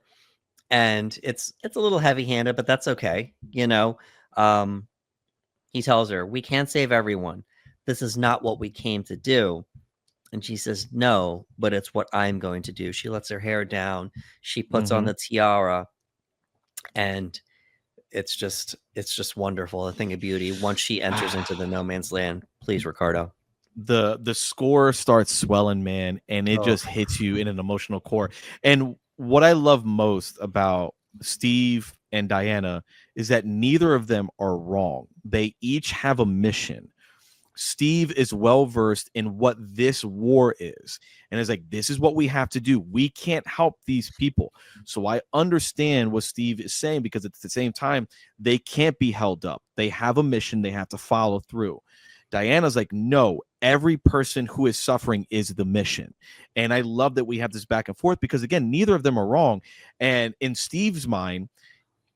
and it's a little heavy-handed, but that's okay. Um, he tells her, "We can't save everyone. This is not what we came to do." And she says, "No, but it's what I'm going to do." She lets her hair down. She puts on Mm-hmm. the tiara, and it's just wonderful. A thing of beauty. Once she enters into the no man's land, please, Ricardo. The score starts swelling, man, and it Oh, just hits you in an emotional core. And what I love most about Steve and Diana is that neither of them are wrong. They each have a mission. Steve is well versed in what this war is, and is like, this is what we have to do. We can't help these people. So I understand what Steve is saying, because at the same time, they can't be held up. They have a mission they have to follow through. Diana's like, no, every person who is suffering is the mission. And I love that we have this back and forth, because again, neither of them are wrong. And in Steve's mind,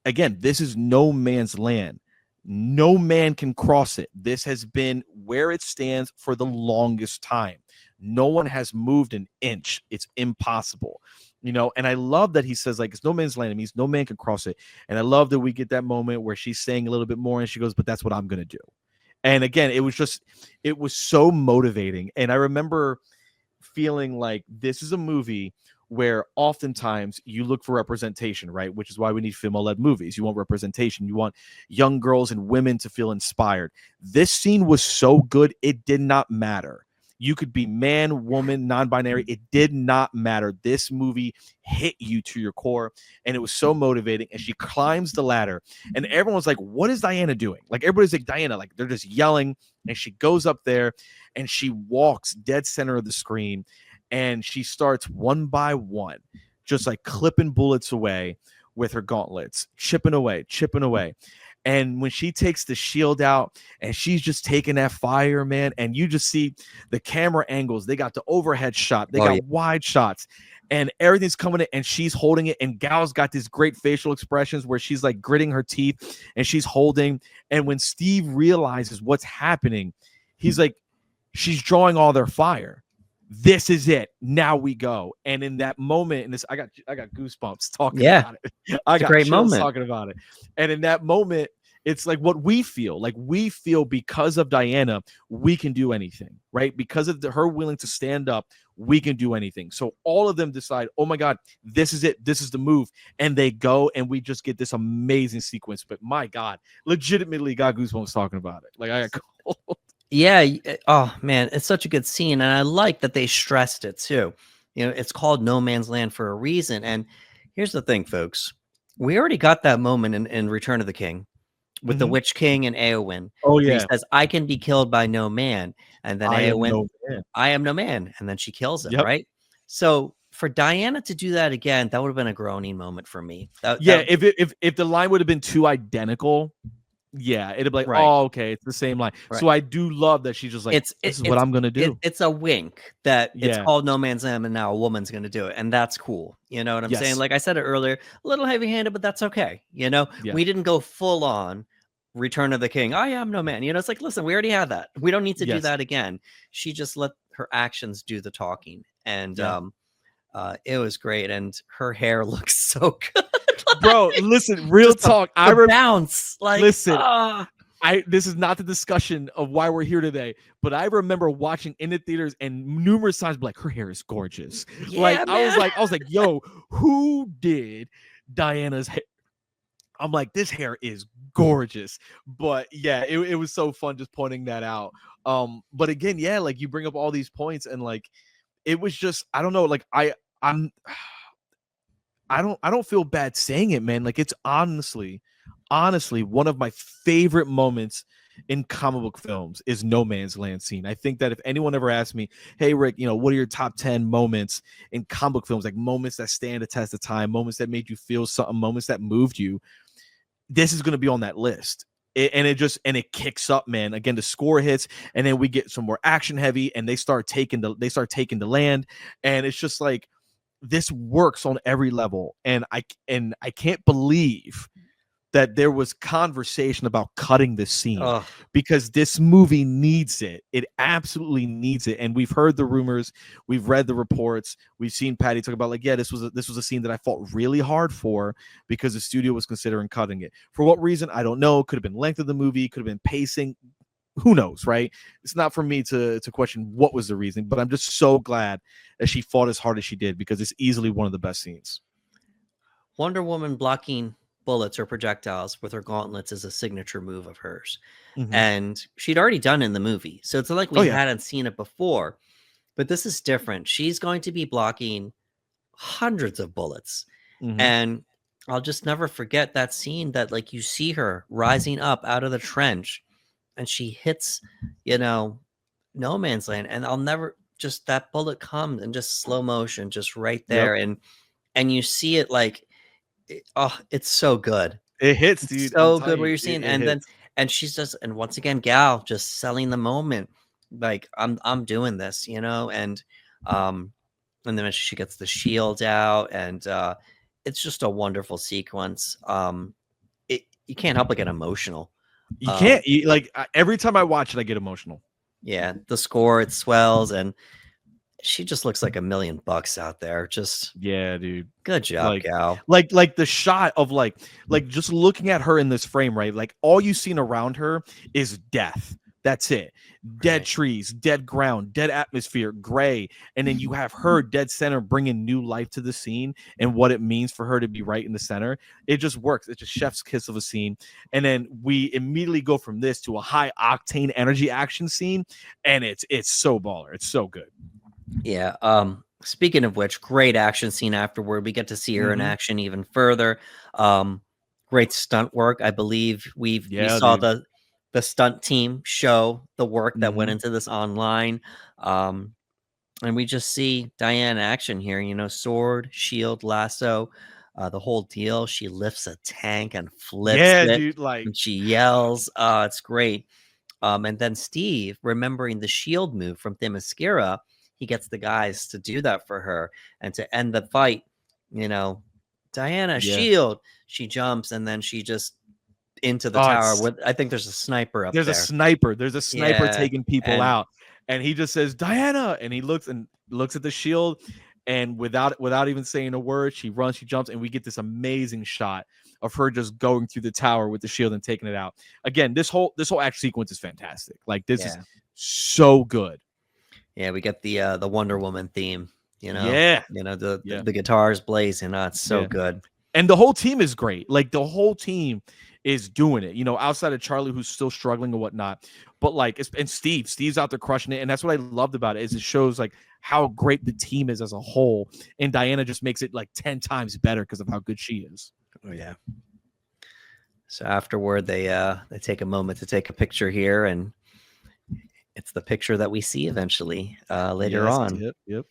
again, this is no man's land. No man can cross it. This has been where it stands for the longest time. No one has moved an inch. It's impossible. And I love that he says, like, it's no man's land. It means no man can cross it. And I love that we get that moment where she's saying a little bit more, and she goes, but that's what I'm going to do. And again, it was so motivating. And I remember feeling like this is a movie where oftentimes you look for representation, right? Which is why we need female-led movies. You want representation. You want young girls and women to feel inspired. This scene was so good, it did not matter. You could be man, woman, non-binary. It did not matter. This movie hit you to your core, and it was so motivating. And she climbs the ladder, and everyone's like, what is Diana doing? Like, everybody's like, Diana, like, they're just yelling. And she goes up there, and she walks dead center of the screen, and she starts one by one, just like clipping bullets away with her gauntlets, chipping away. And when she takes the shield out and she's just taking that fire, man, and you just see the camera angles, they got the overhead shot, they got wide shots, and everything's coming in, and she's holding it. And Gal's got these great facial expressions where she's like gritting her teeth and she's holding. And when Steve realizes what's happening, he's like, she's drawing all their fire. This is it. Now we go. And in that moment, and this, I got goosebumps talking about it. I got great chills moment talking about it. And in that moment, it's like what we feel. Like, we feel because of Diana, we can do anything, right? Because of her willing to stand up, we can do anything. So all of them decide, oh my God, this is it. This is the move. And they go, and we just get this amazing sequence. But my God, legitimately got goosebumps talking about it. Like, I got cold. Yeah. Oh man, it's such a good scene, and I like that they stressed it too. It's called No Man's Land for a reason. And here's the thing, folks: we already got that moment in Return of the King with the Witch King and Eowyn. Oh Where he yeah. says, "I can be killed by no man," and then I am Eowyn, no man. "I am no man," and then she kills him. Yep. Right. So for Diana to do that again, that would have been a groaning moment for me. Yeah, if the line would have been too identical, yeah, it'd be like, Right. oh, okay, it's the same line. Right. So I do love that she's just like, this is what I'm gonna do. It's a wink that it's Yeah. called No Man's Land, and now a woman's going to do it, and that's cool. You know what I'm saying? Yes. Like I said it earlier, a little heavy-handed, but that's okay. Yeah. We didn't go full on Return of the King. I am no man. It's like, listen, we already had that. We don't need to do Yes. that again. She just let her actions do the talking, and Yeah. it was great. And her hair looks so good, Bro. Listen, real just talk. the bounce. Like, listen, this is not the discussion of why we're here today, but I remember watching in the theaters and numerous times be like, her hair is gorgeous. Yeah, like, man. I was like, yo, who did Diana's hair? I'm like, this hair is gorgeous. But yeah, it was so fun just pointing that out. But again, yeah, like, you bring up all these points, and like, it was just, I don't know, like, I don't feel bad saying it, man. Like, it's honestly one of my favorite moments in comic book films is No Man's Land scene. I think that if anyone ever asked me, hey Rick, what are your top 10 moments in comic book films, like moments that stand the test of time, moments that made you feel something, moments that moved you, this is going to be on that list. It kicks up, man. Again, the score hits, and then we get some more action heavy, and they start taking the land, and it's just like, this works on every level. And I can't believe that there was conversation about cutting this scene Oh, because this movie needs it. It absolutely needs it. And we've heard the rumors, we've read the reports, we've seen Patty talk about like, yeah, this was a scene that I fought really hard for because the studio was considering cutting it. For what reason? I don't know. Could have been length of the movie, could have been pacing. Who knows, right? It's not for me to question what was the reason, but I'm just so glad that she fought as hard as she did because it's easily one of the best scenes. Wonder Woman blocking bullets or projectiles with her gauntlets is a signature move of hers. Mm-hmm. And she'd already done in the movie. So it's not like we hadn't seen it before, but this is different. She's going to be blocking hundreds of bullets. Mm-hmm. And I'll just never forget that scene that like you see her rising up out of the trench and she hits, no man's land. And I'll never just that bullet comes and just slow motion, just right there. Yep. And you see it like, it's so good. It hits, dude. It's so good what you're seeing. And hits. and she's just, and once again, Gal just selling the moment. Like I'm doing this, and then she gets the shield out and it's just a wonderful sequence. You can't help but get emotional. You can't every time I watch it, I get emotional. Yeah, the score, it swells, and she just looks like $1 million out there. Just yeah, dude. Good job, Gal. Like the shot of like just looking at her in this frame, right? Like all you've seen around her is death. That's it. Dead trees, dead ground, dead atmosphere, gray. And then you have her dead center bringing new life to the scene and what it means for her to be right in the center. It just works. It's a chef's kiss of a scene. And then we immediately go from this to a high octane energy action scene. And it's so baller. It's so good. Yeah. Speaking of which, great action scene afterward. We get to see her in action even further. Great stunt work. I believe we saw the stunt team show the work that went into this online. And we just see Diane in action here, sword, shield, lasso, the whole deal. She lifts a tank and flips it. Dude, and she yells. It's great. And then Steve, remembering the shield move from Themyscira, he gets the guys to do that for her. And to end the fight, Diana, shield. She jumps and then she just into the tower with, I think there's a sniper up there. There's a sniper taking people out, and he just says Diana, and he looks at the shield, and without even saying a word, she runs, she jumps, and we get this amazing shot of her just going through the tower with the shield and taking it out. Again, this whole act sequence is fantastic. Like this is so good. Yeah, we get the Wonder Woman theme, the guitars blazing. It's so good. And the whole team is great. Like the whole team is doing it, outside of Charlie, who's still struggling or whatnot. But and Steve's out there crushing it. And that's what I loved about it, is it shows like how great the team is as a whole. And Diana just makes it like 10 times better because of how good she is. Oh yeah. So afterward, they take a moment to take a picture here, and it's the picture that we see eventually later on. Yep.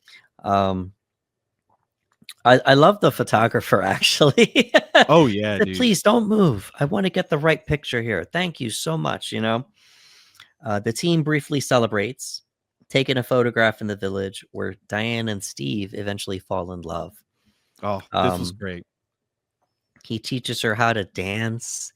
I love the photographer, actually. Oh, yeah, dude. Please don't move. I want to get the right picture here. Thank you so much, The team briefly celebrates, taking a photograph in the village where Diane and Steve eventually fall in love. Oh, this was great. He teaches her how to dance.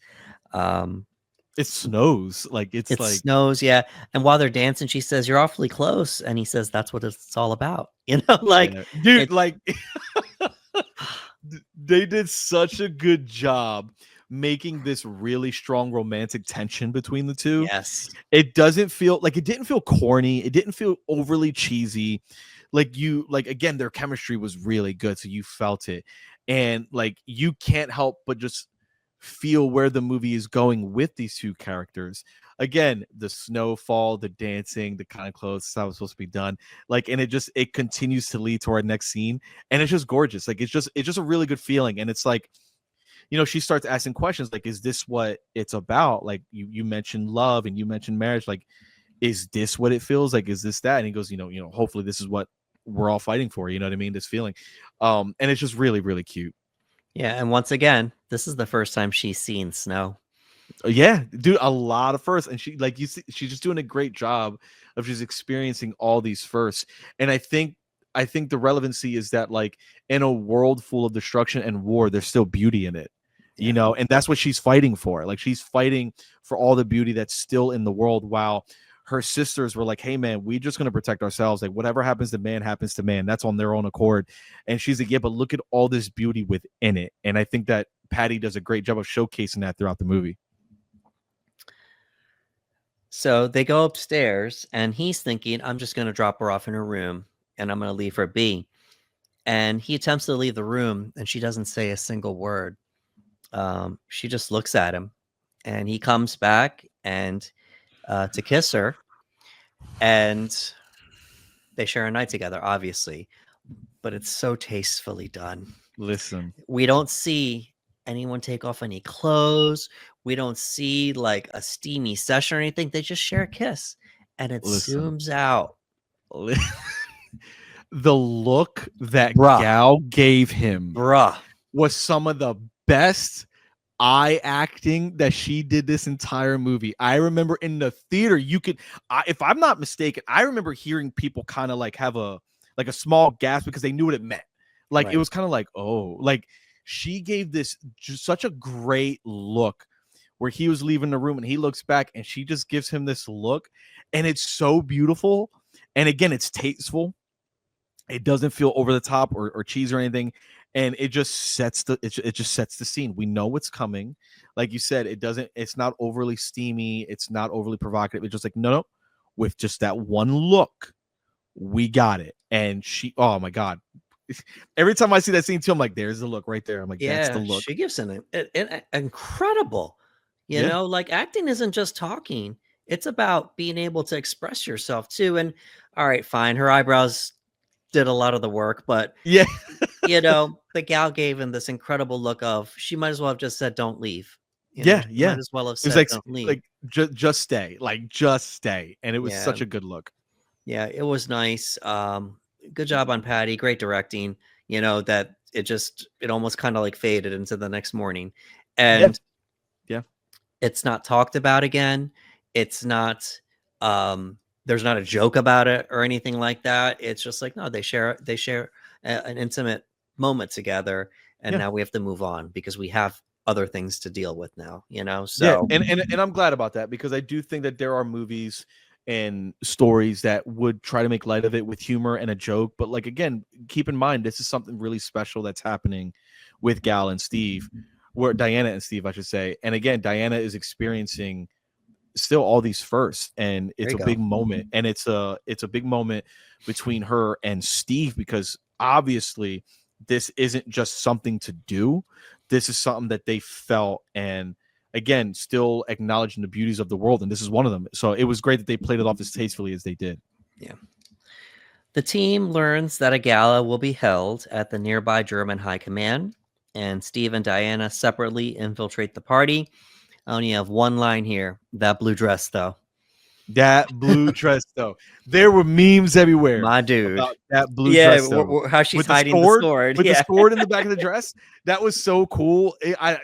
It snows. It snows, yeah. And while they're dancing, she says, "You're awfully close." And he says, "That's what it's all about." Dude, they did such a good job making this really strong romantic tension between the two. Yes. It didn't feel corny. It didn't feel overly cheesy. Again, their chemistry was really good. So you felt it. And you can't help but just feel where the movie is going with these two characters. Again, the snowfall, the dancing, the kind of clothes, that's how it's supposed to be done. And it continues to lead to our next scene, and it's just gorgeous. It's just a really good feeling. And it's she starts asking questions like, is this what it's about? You mentioned love and you mentioned marriage. Is this what it feels like? Is this that? And he goes, hopefully this is what we're all fighting for. You know what I mean? This feeling. And it's just really, really cute. Yeah, and once again, this is the first time she's seen snow. Yeah, dude, a lot of firsts, and she's just doing a great job of just experiencing all these firsts. And I think the relevancy is that in a world full of destruction and war, there's still beauty in it. you Yeah. know, and that's what she's fighting for. Like she's fighting for all the beauty that's still in the world, while her sisters were like, hey man, we're just going to protect ourselves. Like whatever happens to man, that's on their own accord. And she's like, yeah, but look at all this beauty within it. And I think that Patty does a great job of showcasing that throughout the movie. So they go upstairs, and he's thinking, I'm just going to drop her off in her room, and I'm going to leave her be. And he attempts to leave the room, and she doesn't say a single word. She just looks at him, and he comes back and to kiss her, and they share a night together, obviously, but it's so tastefully done. Listen, We don't see anyone take off any clothes. We don't see like a steamy session or anything. They just share a kiss, and it listen. zooms out. The look that Bruh. Gal gave him Bruh. was some of the best eye acting that she did this entire movie. I remember in the theater, if I'm not mistaken, I remember hearing people kind of like have a small gasp because they knew what it meant. Like Right. it was kind of like, oh, like she gave this just such a great look where he was leaving the room and he looks back and she just gives him this look, and it's so beautiful. And again, it's tasteful. It doesn't feel over the top or cheese or anything, and it just sets the scene. We know what's coming. Like you said, it's not overly steamy, it's not overly provocative. It's just like, no, with just that one look, we got it. And she, oh my god, every time I see that scene too, I'm like, there's the look right there. I'm like, that's the look. She gives an incredible, like acting isn't just talking. It's about being able to express yourself too. And all right, fine, her eyebrows did a lot of the work, but Yeah. the gal gave him this incredible look of, she might as well have just said, don't leave. She might as well have It was said, don't leave. just stay, just stay. And it was such a good look. Yeah, it was nice. Good job on Patty. Great directing. That it almost kind of like faded into the next morning. And yeah, it's not talked about again. It's not, there's not a joke about it or anything like that. It's just like, no, they share an intimate moment together. And now we have to move on because we have other things to deal with now, so. Yeah, and I'm glad about that, because I do think that there are movies and stories that would try to make light of it with humor and a joke. But like, again, keep in mind, this is something really special that's happening with Gal and Steve, where Diana and Steve, I should say. And again, Diana is experiencing still all these firsts, and it's a big moment. And it's a big moment between her and Steve, because obviously this isn't just something to do. This is something that they felt, and again, still acknowledging the beauties of the world, and this is one of them. So it was great that they played it off as tastefully as they did. Yeah. The team learns that a gala will be held at the nearby German High Command, and Steve and Diana separately infiltrate the party. I only have one line here. That blue dress, though. That blue dress, though. There were memes everywhere. My dude. About that blue dress, though. How she's with hiding the sword. With the sword in the back of the dress. That was so cool.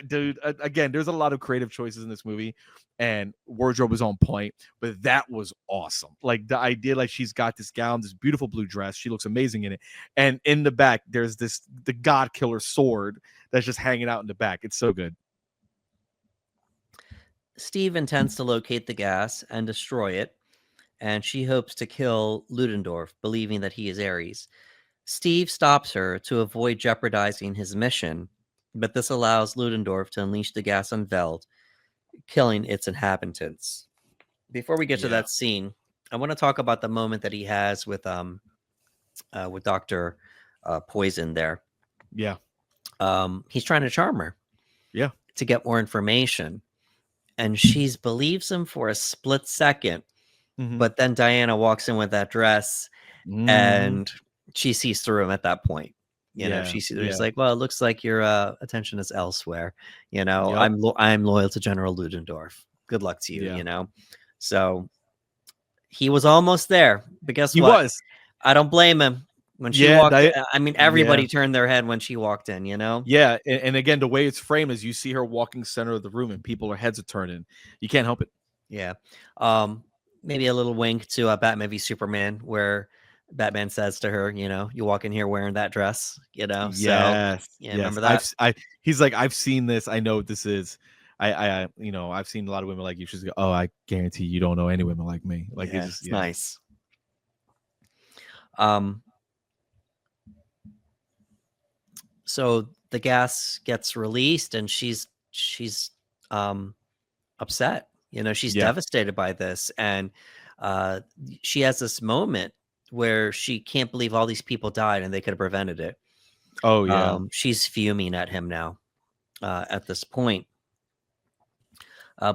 Dude, again, there's a lot of creative choices in this movie, and wardrobe was on point, but that was awesome. Like the idea, like she's got this gown, this beautiful blue dress. She looks amazing in it. And in the back, there's the God Killer sword that's just hanging out in the back. It's so good. Steve intends to locate the gas and destroy it, and she hopes to kill Ludendorff, believing that he is Ares. Steve stops her to avoid jeopardizing his mission, but this allows Ludendorff to unleash the gas on Veld, killing its inhabitants. Before we get to that scene, I want to talk about the moment that he has with Dr. Poison there. Yeah. He's trying to charm her. Yeah. To get more information. And she believes him for a split second. Mm-hmm. But then Diana walks in with that dress and she sees through him at that point. She's like, well, it looks like your attention is elsewhere. I'm loyal to General Ludendorff. Good luck to you, So he was almost there. But guess what? He was. I don't blame him. When she walked in, I mean, everybody turned their head when she walked in, Yeah. And again, the way it's framed is you see her walking center of the room and people's heads are turning. You can't help it. Yeah. Maybe a little wink to Batman v Superman, where Batman says to her, you walk in here wearing that dress, Yes. So, remember that? He's like, I've seen this. I know what this is. I've seen a lot of women like you. She's like, oh, I guarantee you don't know any women like me. Like, Yeah, it's just, it's yeah. nice. So the gas gets released, and she's upset. She's devastated by this, and she has this moment where she can't believe all these people died and they could have prevented it. Oh, yeah. She's fuming at him now at this point.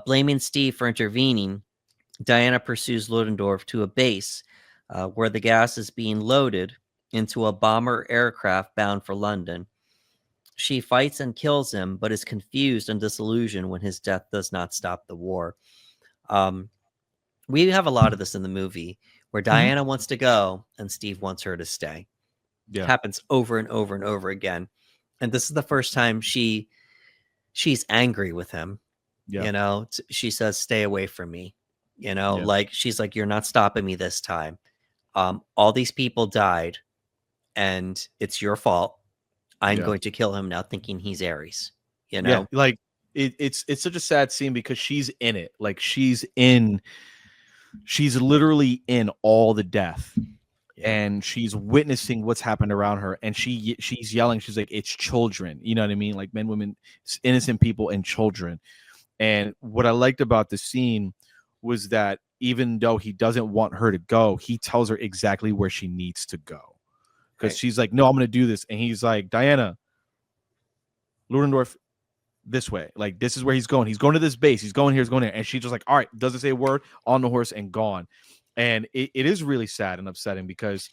Blaming Steve for intervening, Diana pursues Ludendorff to a base where the gas is being loaded into a bomber aircraft bound for London. She fights and kills him, but is confused and disillusioned when his death does not stop the war. We have a lot of this in the movie where Diana wants to go and Steve wants her to stay. Yeah. It happens over and over and over again. And this is the first time she's angry with him. Yeah. She says, stay away from me. Like, she's like, you're not stopping me this time. All these people died and it's your fault. I'm going to kill him now, thinking he's Ares. Yeah, like it's such a sad scene because she's in it. Like, she's literally in all the death. And she's witnessing what's happened around her, and she's yelling. She's like, it's children. You know what I mean? Like, men, women, innocent people, and children. And what I liked about the scene was that even though he doesn't want her to go, he tells her exactly where she needs to go. Because she's like, no, I'm going to do this. And he's like, Diana, Ludendorff, this way. Like, this is where he's going. He's going to this base. He's going here. He's going there. And she's just like, all right, doesn't say a word, on the horse and gone. And it is really sad and upsetting because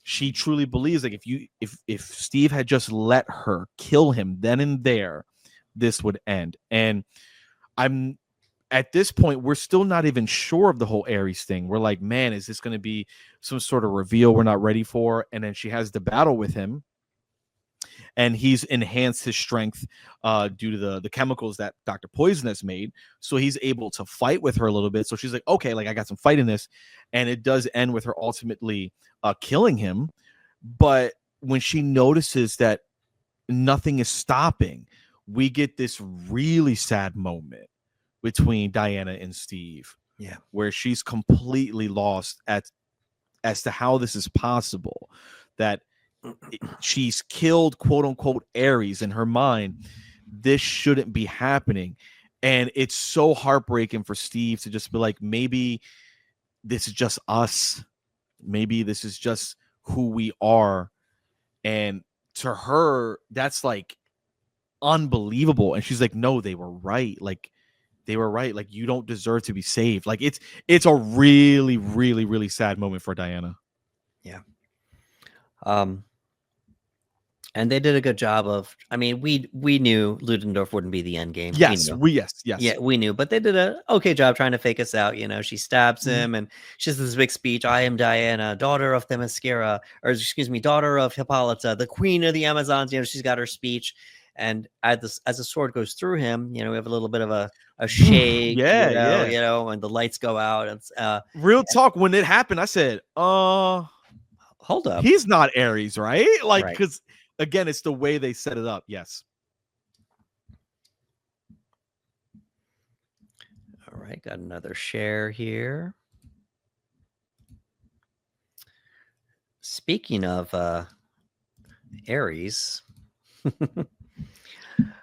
she truly believes, like, if Steve had just let her kill him then and there, this would end. And I'm at this point, we're still not even sure of the whole Ares thing. We're like, man, is this going to be some sort of reveal we're not ready for? And then she has the battle with him, and he's enhanced his strength due to the chemicals that Dr. Poison has made. So he's able to fight with her a little bit. So she's like, okay, like, I got some fight in this. And it does end with her ultimately killing him. But when she notices that nothing is stopping, we get this really sad moment between Diana and Steve. Yeah. Where she's completely lost as to how this is possible. That she's killed, quote unquote, Ares in her mind. This shouldn't be happening. And it's so heartbreaking for Steve to just be like, maybe this is just us. Maybe this is just who we are. And to her, that's like unbelievable. And she's like, no, they were right. Like, they were right. Like, you don't deserve to be saved. Like, it's a really, really, really sad moment for Diana. Yeah. And they did a good job of, I mean, we knew Ludendorff wouldn't be the end game. Yes, yes. Yeah, we knew, but they did a okay job trying to fake us out. She stabs him, and she has this big speech. I am Diana, daughter of Themyscira, or excuse me, daughter of Hippolyta, the queen of the Amazons. She's got her speech, and as the sword goes through him, we have a little bit of a shake. And the lights go out. And real talk, when it happened, I said, hold up, he's not Ares, right? Like, right. Because again, it's the way they set it up. Yes. All right, got another share here. Speaking of Ares,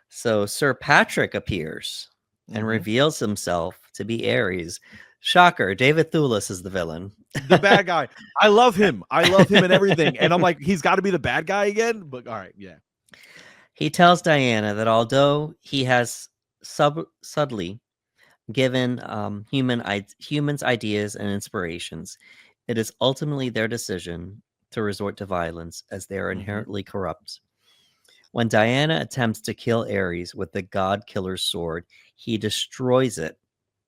so Sir Patrick appears and reveals himself to be Ares. Shocker, David Thewlis is the villain. The bad guy. I love him. I love him and everything. And I'm like, he's got to be the bad guy again? But all right, yeah. He tells Diana that although he has subtly given humans ideas and inspirations, it is ultimately their decision to resort to violence, as they are inherently corrupt. When Diana attempts to kill Ares with the god killer's sword, he destroys it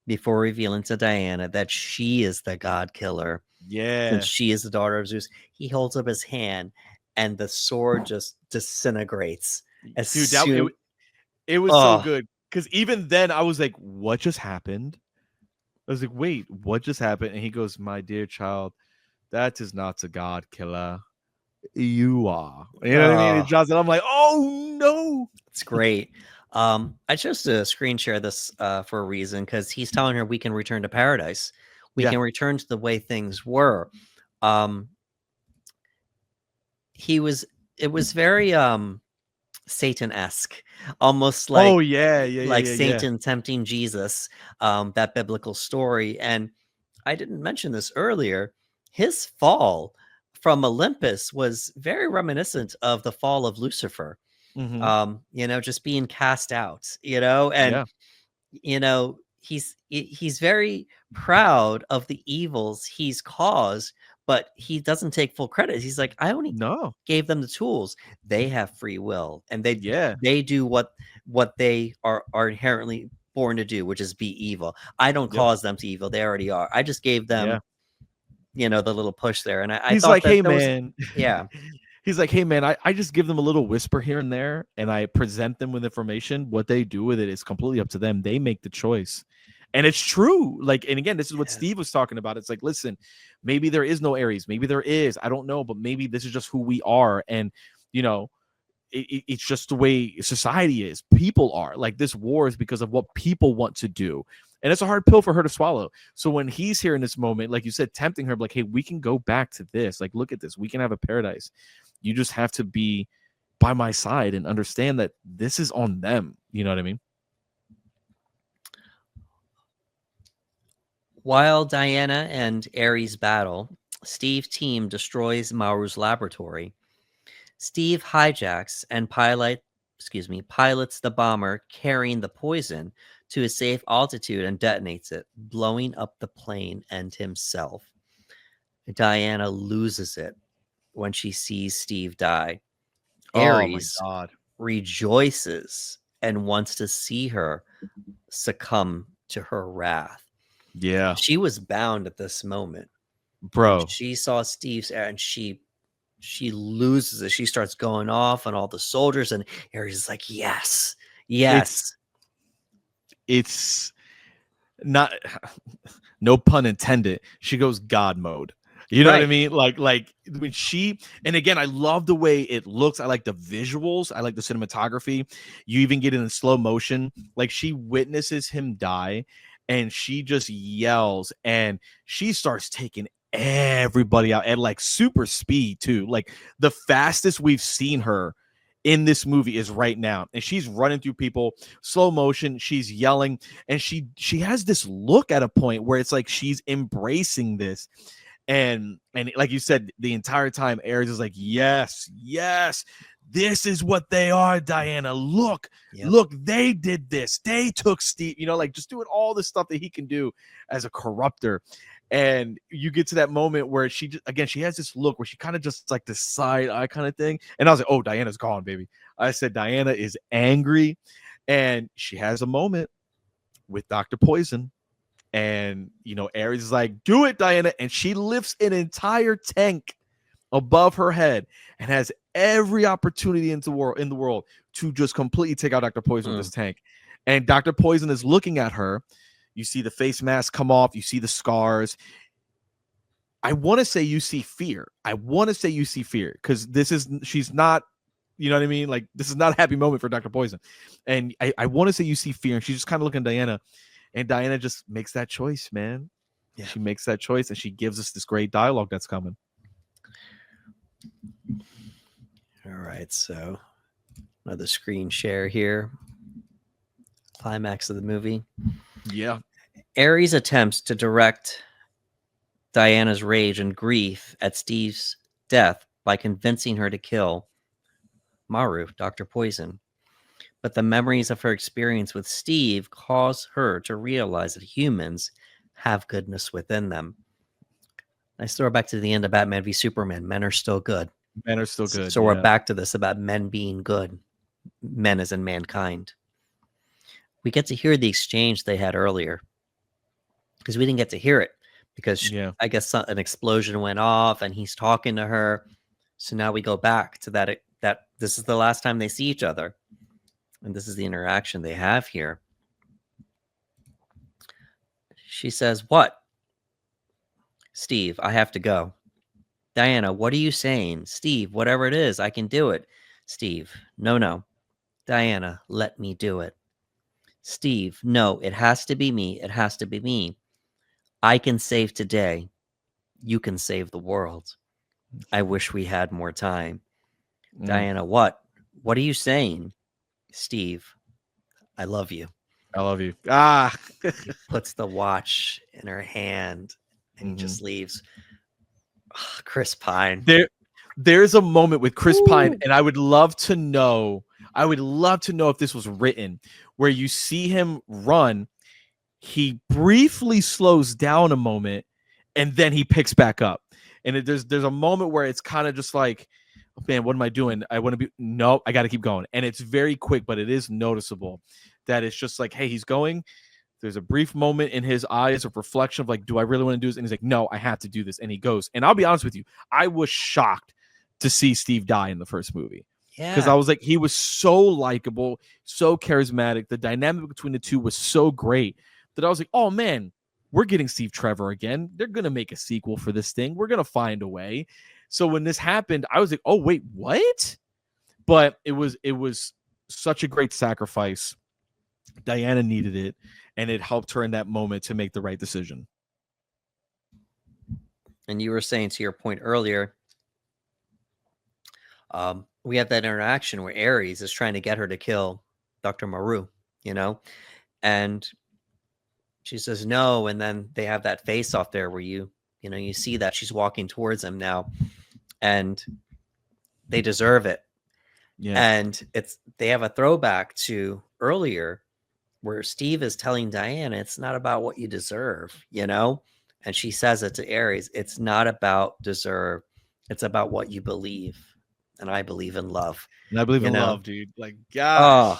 before revealing to Diana that she is the god killer. Yeah. Since she is the daughter of Zeus. He holds up his hand and the sword just disintegrates. Dude, it was so good. Because even then I was like, what just happened? I was like, wait, what just happened? And he goes, my dear child, that is not a god killer. You are. You know what I mean? And I'm like, oh no. It's great. I chose to screen share this for a reason, because he's telling her we can return to paradise. We Yeah. can return to the way things were. Um, it was very Satan-esque, almost Oh yeah, yeah, yeah, like yeah, yeah. Satan tempting Jesus, that biblical story. And I didn't mention this earlier. His fall from Olympus was very reminiscent of the fall of Lucifer. Mm-hmm. Just being cast out, and Yeah. he's very proud of the evils he's caused, but he doesn't take full credit. He's like, I only No. gave them the tools. They have free will, and they Yeah. they do what they are inherently born to do, which is be evil. I don't Yep. cause them to evil. They already are. I just gave Yeah. them, the little push there. And I He's thought like, that hey there was, man. yeah, He's like, hey man, I just give them a little whisper here and there, and I present them with information. What they do with it is completely up to them. They make the choice. And it's true. Like, and again, this is what yes, Steve was talking about. It's like, listen, maybe there is no Aries, maybe there is. I don't know, but maybe this is just who we are. And you know, it's just the way society is. People are like, this war is because of what people want to do. And it's a hard pill for her to swallow. So when he's here in this moment, like you said, tempting her, like, hey, we can go back to this. Like, look at this. We can have a paradise. You just have to be by my side and understand that this is on them. You know what I mean? while Diana and Ares battle, Steve's team destroys Mauru's laboratory. Steve hijacks and pilots the bomber carrying the poison to a safe altitude and detonates it, blowing up the plane and himself. Diana loses it when she sees Steve die. Oh my Ares God. rejoices and wants to see her succumb to her wrath. Yeah, She was bound at this moment, and bro. she saw Steve's, and she loses it. She starts going off on all the soldiers, and Ares is like, yes, It's yes. it's not no pun intended. She goes God mode. You know what I Right. mean? Like when she, and again, I love the way it looks. I like the visuals. I like the cinematography. You even get it in slow motion. Like she witnesses him die and she just yells and she starts taking everybody out at like super speed too. Like the fastest we've seen her in this movie is right now. And she's running through people, slow motion, she's yelling, and she has this look at a point where it's like she's embracing this. And like you said, the entire time Ares is like, yes, yes, this is what they are, Diana. Look, Yep. look, they did this. They took Steve, like just doing all the stuff that he can do as a corruptor. And you get to that moment where she has this look where she kind of just like this side eye kind of thing. And I was like, oh, Diana's gone, baby. I said, Diana is angry. And she has a moment with Dr. Poison. And, Ares is like, do it, Diana. And she lifts an entire tank above her head and has every opportunity in the world to just completely take out Dr. Poison with this tank. And Dr. Poison is looking at her. You see the face mask come off. You see the scars. I want to say you see fear. Because she's not, you know what I mean? Like, this is not a happy moment for Dr. Poison. And I want to say you see fear. And she's just kind of looking at Diana. And Diana just makes that choice, man. Yeah. She makes that choice and she gives us this great dialogue that's coming. All right. So another screen share here. Climax of the movie. Yeah. Ares attempts to direct Diana's rage and grief at Steve's death by convincing her to kill Mauru, Dr. Poison. But the memories of her experience with Steve cause her to realize that humans have goodness within them. I throw it back to the end of Batman v Superman. Men are still good. Men are still good. So we're back to this about men being good. Men as in mankind. We get to hear the exchange they had earlier, because we didn't get to hear it because I guess an explosion went off and he's talking to her. So now we go back to that this is the last time they see each other. And this is the interaction they have here. She says, what? Steve, I have to go. Diana, what are you saying? Steve, whatever it is, I can do it. Steve, no. Diana, let me do it. Steve, no, it has to be me. It has to be me. I can save today. You can save the world. I wish we had more time. Diana, what? What are you saying? Steve, I love you. I love you. He puts the watch in her hand and he just leaves. Oh, Chris Pine. There's a moment with Chris Pine, and I would love to know if this was written, where you see him run, he briefly slows down a moment, and then he picks back up. And there's a moment where it's kind of just like, oh, man, what am I doing? I want to be, no, I got to keep going. And it's very quick, but it is noticeable that it's just like, hey, he's going. There's a brief moment in his eyes of reflection of like, do I really want to do this? And he's like, no, I have to do this. And he goes. And I'll be honest with you, I was shocked to see Steve die in the first movie. Yeah. Because I was like, he was so likable, so charismatic. The dynamic between the two was so great that I was like, oh, man, we're getting Steve Trevor again. They're going to make a sequel for this thing. We're going to find a way. So when this happened, I was like, oh, wait, what? But it was such a great sacrifice. Diana needed it, and it helped her in that moment to make the right decision. And you were saying, to your point earlier, we have that interaction where Ares is trying to get her to kill Dr. Maru, and she says no, and then they have that face off there where you see that she's walking towards him now, and they deserve it. Yeah. And they have a throwback to earlier where Steve is telling Diana, it's not about what you deserve, and she says it to Ares, it's not about deserve, it's about what you believe. And I believe in love. And I believe in love, dude. Like, gosh. Oh,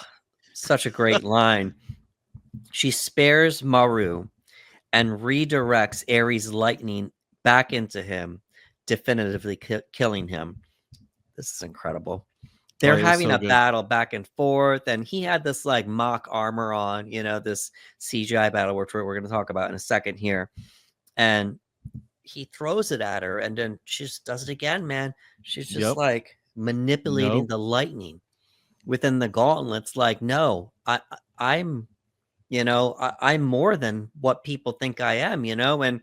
such a great line. She spares Maru and redirects Ares' lightning back into him, definitively killing him. This is incredible. They're having a battle back and forth, and he had this like mock armor on, this CGI battle, which we're going to talk about in a second here. And he throws it at her, and then she just does it again, man. She's just like manipulating the lightning within the gauntlets. Like, no, I'm more than what people think I am, and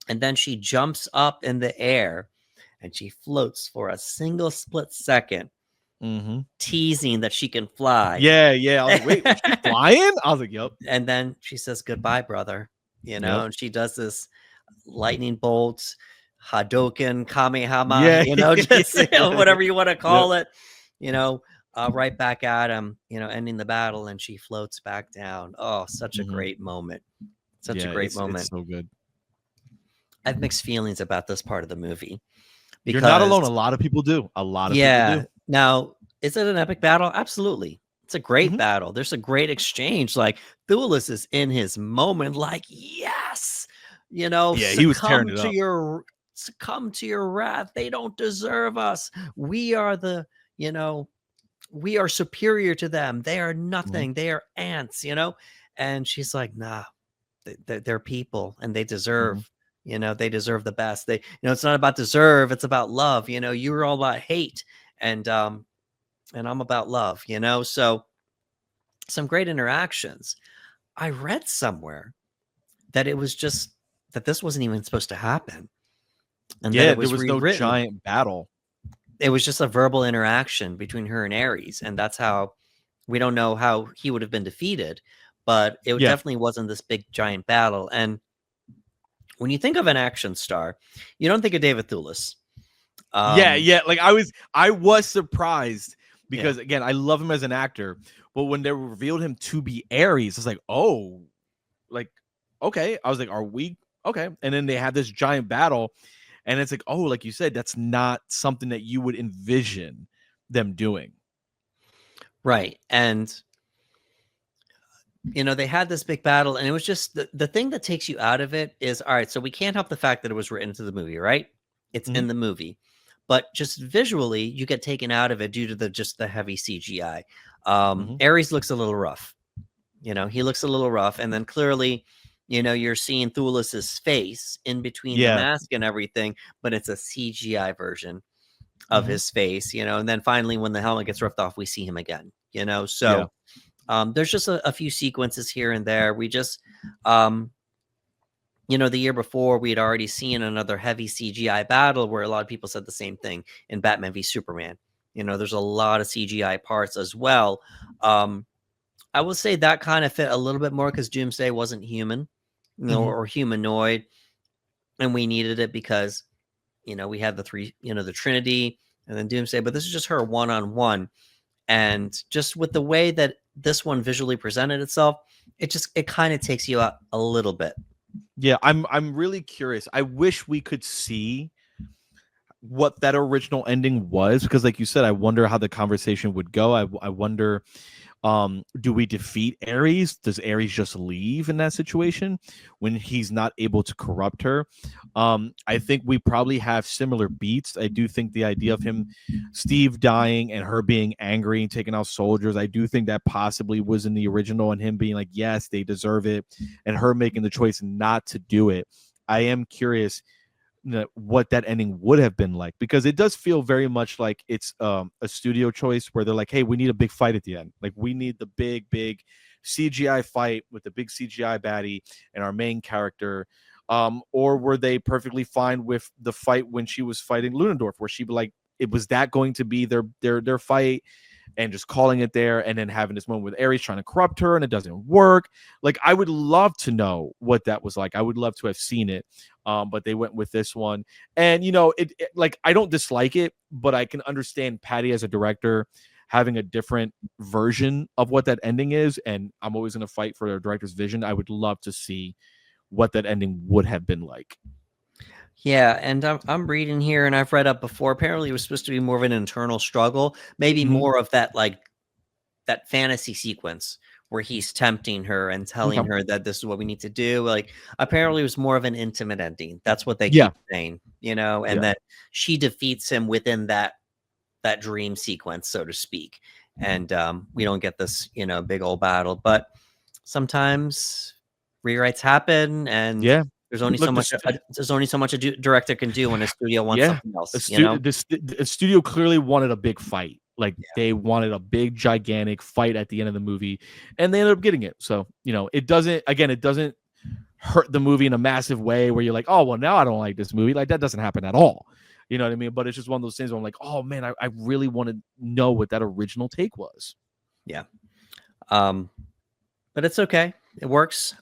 then she jumps up in the air and she floats for a single split second, teasing that she can fly. Yeah. I was like, wait, is she flying? I was like, yep. And then she says, goodbye, brother, and she does this lightning bolt, Hadoken, Kamehama, just whatever you want to call it, right back at him, ending the battle, and she floats back down. Oh, such a great moment. Such a great moment. It's so good. I have mixed feelings about this part of the movie. You're not alone. A lot of people do. People do. Now, is it an epic battle? Absolutely. It's a great battle. There's a great exchange. Like, Thulis is in his moment, like, yes, he was tearing it up. Succumb to your wrath. They don't deserve us. We are we are superior to them. They are nothing. They are ants, and she's like, nah, they're people, and they deserve, they deserve the best. They, it's not about deserve. It's about love. You're all about hate, and I'm about love, so some great interactions. I read somewhere that it was just that this wasn't even supposed to happen. And there was no giant battle. It was just a verbal interaction between her and Ares. And that's how we don't know how he would have been defeated, but it definitely wasn't this big giant battle. And when you think of an action star, you don't think of David Thewlis. Like I was surprised because again, I love him as an actor, but when they revealed him to be Ares, I was like, oh, like, okay. I was like, are we okay? And then they had this giant battle, and it's like, oh, like you said, that's not something that you would envision them doing. Right. And they had this big battle, and it was just the thing that takes you out of it is, all right, so we can't help the fact that it was written into the movie, right? It's in the movie. But just visually, you get taken out of it due to the heavy CGI. Ares looks a little rough. He looks a little rough. And then clearly, you're seeing Thulis's face in between the mask and everything, but it's a CGI version of his face, and then finally when the helmet gets ripped off, we see him again, So there's just a few sequences here and there. We just the year before we had already seen another heavy CGI battle where a lot of people said the same thing in Batman v Superman. There's a lot of CGI parts as well. I will say that kind of fit a little bit more because Doomsday wasn't human, or humanoid, and we needed it because we had the three, the Trinity and then Doomsday, but this is just her one-on-one. And just with the way that this one visually presented itself, it kind of takes you out a little bit. Yeah, I'm really curious. I wish we could see what that original ending was, because like you said, I wonder how the conversation would go. I wonder, do we defeat Ares? Does Ares just leave in that situation when he's not able to corrupt her? I think we probably have similar beats. I do think the idea of Steve dying and her being angry and taking out soldiers, I do think that possibly was in the original, and him being like, yes, they deserve it, and her making the choice not to do it. I am curious what that ending would have been like, because it does feel very much like it's a studio choice where they're like, hey, we need a big fight at the end. Like, we need the big CGI fight with the big CGI baddie and our main character. Or were they perfectly fine with the fight when she was fighting Ludendorff, where she'd be like, it was that going to be their fight, and just calling it there, and then having this moment with Ares trying to corrupt her and it doesn't work. Like, I would love to know what that was like. I would love to have seen it. But they went with this one. And, it like, I don't dislike it, but I can understand Patty as a director having a different version of what that ending is. And I'm always going to fight for a director's vision. I would love to see what that ending would have been like. Yeah, and I'm reading here, and I've read up before. Apparently, it was supposed to be more of an internal struggle, maybe more of that, like, that fantasy sequence where he's tempting her and telling her that this is what we need to do. Like, apparently, it was more of an intimate ending. That's what they keep saying, and that she defeats him within that dream sequence, so to speak. And we don't get this, big old battle, but sometimes rewrites happen, and there's only so much. There's only so much a director can do when a studio wants something else. The studio clearly wanted a big fight. Like, they wanted a big, gigantic fight at the end of the movie, and they ended up getting it. So, it doesn't hurt the movie in a massive way where you're like, oh, well, now I don't like this movie. Like, that doesn't happen at all. You know what I mean? But it's just one of those things where I'm like, oh man, I really want to know what that original take was. Yeah. But it's okay. It works.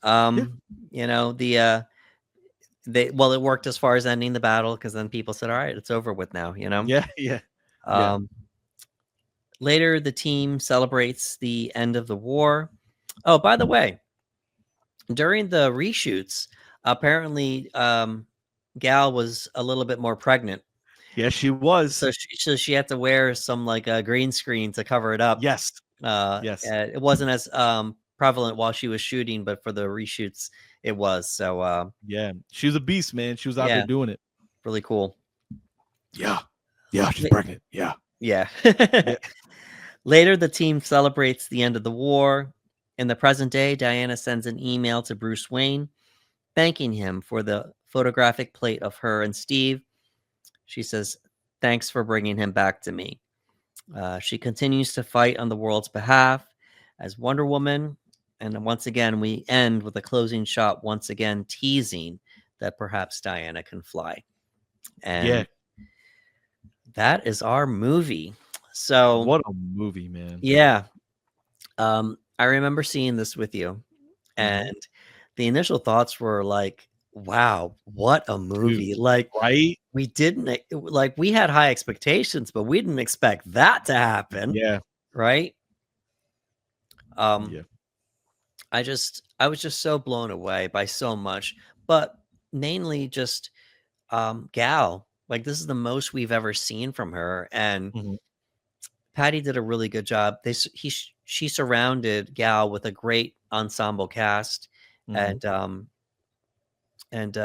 It worked as far as ending the battle, because then people said, all right, it's over with now, Yeah. Later, the team celebrates the end of the war. Oh, by the way, during the reshoots, apparently Gal was a little bit more pregnant. Yes, she was. So she had to wear some, like, a green screen to cover it up. Yes. It wasn't as prevalent while she was shooting, but for the reshoots, it was. So yeah, she was a beast, man. She was out there doing it. Really cool. Yeah, she's pregnant. Yeah. Later, the team celebrates the end of the war. In the present day, Diana sends an email to Bruce Wayne thanking him for the photographic plate of her and Steve. She says, thanks for bringing him back to me. She continues to fight on the world's behalf as Wonder Woman. And once again, we end with a closing shot, once again teasing that perhaps Diana can fly. And that is our movie. So what a movie, man. Yeah. I remember seeing this with you, and the initial thoughts were like, wow, what a movie. Dude, like, right? We didn't, like, we had high expectations, but we didn't expect that to happen. Yeah. Right. I was just so blown away by so much, but mainly just Gal. Like, this is the most we've ever seen from her, and Patty did a really good job. She surrounded Gal with a great ensemble cast, and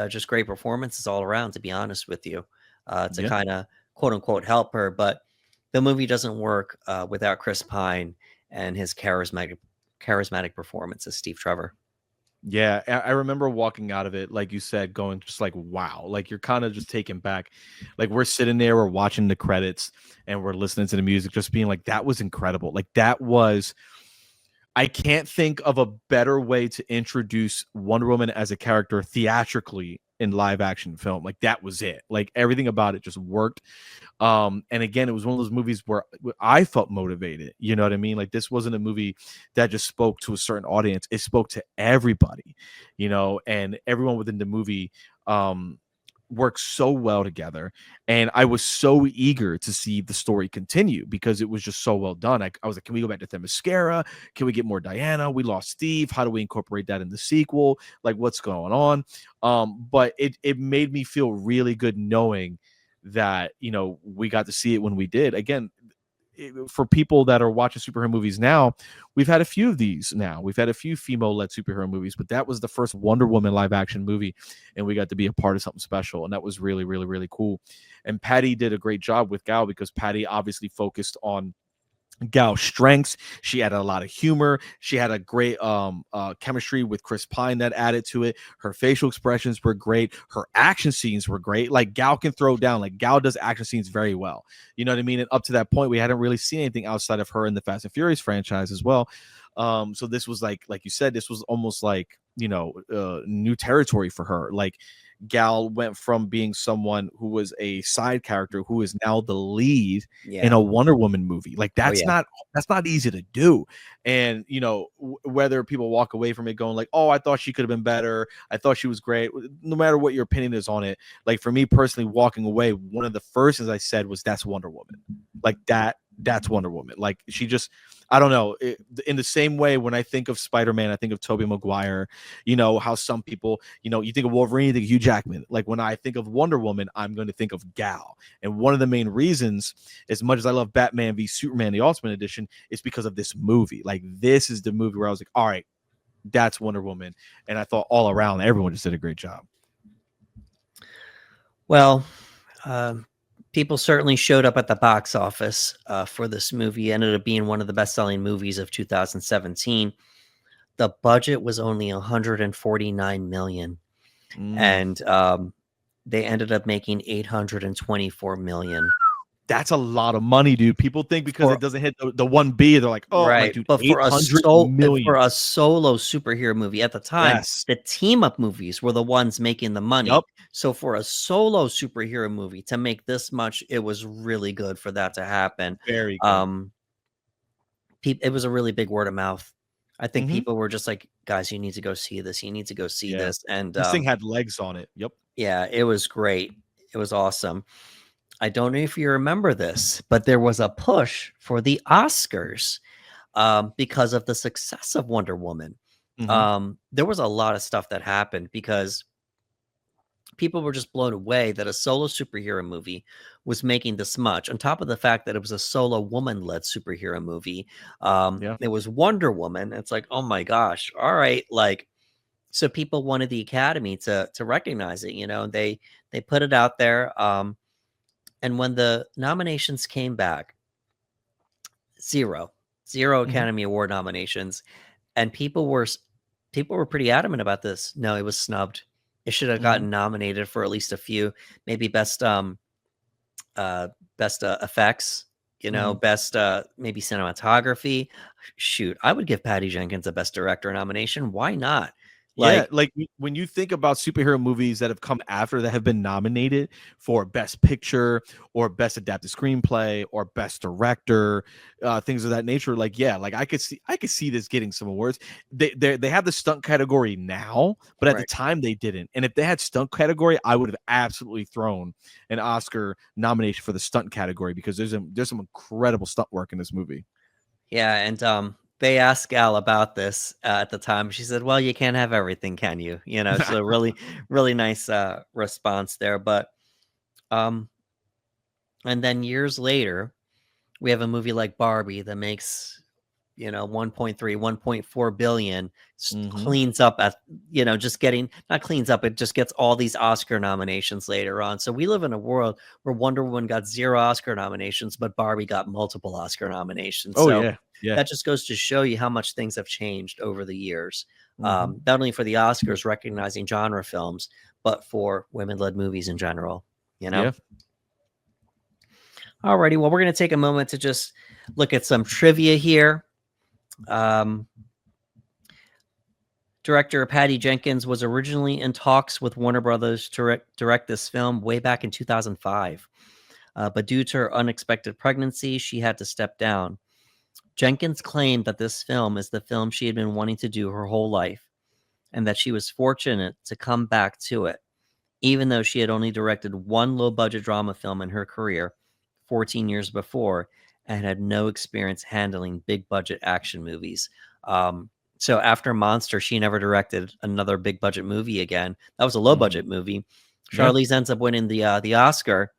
just great performances all around, to be honest with you, to kind of quote unquote help her. But the movie doesn't work without Chris Pine and his charismatic performance as Steve Trevor. Yeah, I remember walking out of it, like you said, going just like, wow, like you're kind of just taken back. Like we're sitting there, we're watching the credits and we're listening to the music, just being like, that was incredible. Like that was, I can't think of a better way to introduce Wonder Woman as a character theatrically in live action film. Like that was it. Like everything about it just worked. And again, it was one of those movies where I felt motivated. You know what I mean? Like this wasn't a movie that just spoke to a certain audience. It spoke to everybody, you know, and everyone within the movie worked so well together. And I was so eager to see the story continue because it was just so well done. I was like, can we go back to Themyscira? Can we get more Diana? We lost Steve. How do we incorporate that in the sequel? Like what's going on? But it made me feel really good knowing that, you know, we got to see it when we did. Again, for people that are watching superhero movies now, we've had a few of these now. We've had a few female-led superhero movies, but that was the first Wonder Woman live-action movie, and we got to be a part of something special, and that was really, really, really cool. And Patty did a great job with Gal because Patty obviously focused on Gal's strengths. She had a lot of humor. She had a great chemistry with Chris Pine that added to it. Her facial expressions were great. Her action scenes were great. Like Gal can throw down. Like Gal does action scenes very well. You know what I mean? And up to that point, we hadn't really seen anything outside of her in the Fast and Furious franchise as well. So this was like you said, this was almost like, you know, new territory for her. Like Gal went from being someone who was a side character who is now the lead in a Wonder Woman movie. Like that's not easy to do. And you know, whether people walk away from it going like, oh, I thought she could have been better, I thought she was great, no matter what your opinion is on it, like for me personally, walking away, one of the first things I said was, that's Wonder Woman. Like that's Wonder Woman. Like she just, I don't know. In the same way, when I think of Spider-Man, I think of Tobey Maguire. You know how some people, you know, you think of Wolverine, you think of Hugh Jackman. Like when I think of Wonder Woman, I'm going to think of Gal. And one of the main reasons, as much as I love Batman v Superman, the Ultimate Edition, is because of this movie. Like this is the movie where I was like, all right, that's Wonder Woman. And I thought all around, everyone just did a great job. Well, people certainly showed up at the box office for this movie. It ended up being one of the best-selling movies of 2017. The budget was only 149 million, and they ended up making 824 million. That's a lot of money, dude. People think because it doesn't hit the 1B, they're like, oh, right. like, dude, But for a solo superhero movie at the time, the team up movies were the ones making the money. Yep. So for a solo superhero movie to make this much, it was really good for that to happen. Very good. It was a really big word of mouth. I think people were just like, guys, you need to go see this. You need to go see this. And this thing had legs on it. Yep. Yeah, it was great. It was awesome. I don't know if you remember this, but there was a push for the Oscars because of the success of Wonder Woman. There was a lot of stuff that happened because people were just blown away that a solo superhero movie was making this much, on top of the fact that it was a solo woman-led superhero movie. It was Wonder Woman. It's like, oh my gosh, all right. Like, so people wanted the Academy to recognize it. You know, they put it out there. And when the nominations came back, zero Academy Award nominations, and people were pretty adamant about this. No, it was snubbed. It should have gotten nominated for at least a few, maybe best effects, you know, best maybe cinematography. Shoot, I would give Patty Jenkins a best director nomination. Why not? Like when you think about superhero movies that have come after that have been nominated for best picture or best adapted screenplay or best director, things of that nature, like like I could see this getting some awards. They have the stunt category now, but at the time they didn't. And if they had stunt category, I would have absolutely thrown an Oscar nomination for the stunt category because there's some incredible stunt work in this movie. Yeah, and they asked Gal about this at the time. She said, well, you can't have everything, can you? You know, so really, really nice response there. But, and then years later, we have a movie like Barbie that makes, you know, 1.3, 1.4 billion, cleans up at, you know, not cleans up, it just gets all these Oscar nominations later on. So we live in a world where Wonder Woman got 0 Oscar nominations, but Barbie got multiple Oscar nominations. Oh, yeah. Yeah. that just goes to show you how much things have changed over the years. Mhm. Not only for the Oscars recognizing genre films, but for women-led movies in general. You know. Yeah. Alrighty, well, we're going to take a moment to just look at some trivia here. Director Patty Jenkins was originally in talks with Warner Brothers to direct this film way back in 2005. But due to her unexpected pregnancy, she had to step down. Jenkins claimed that this film is the film she had been wanting to do her whole life, and that she was fortunate to come back to it, even though she had only directed one low-budget drama film in her career 14 years before and had no experience handling big-budget action movies. So after Monster, she never directed another big-budget movie again. That was a low-budget movie. Yeah. Charlize ends up winning the Oscar,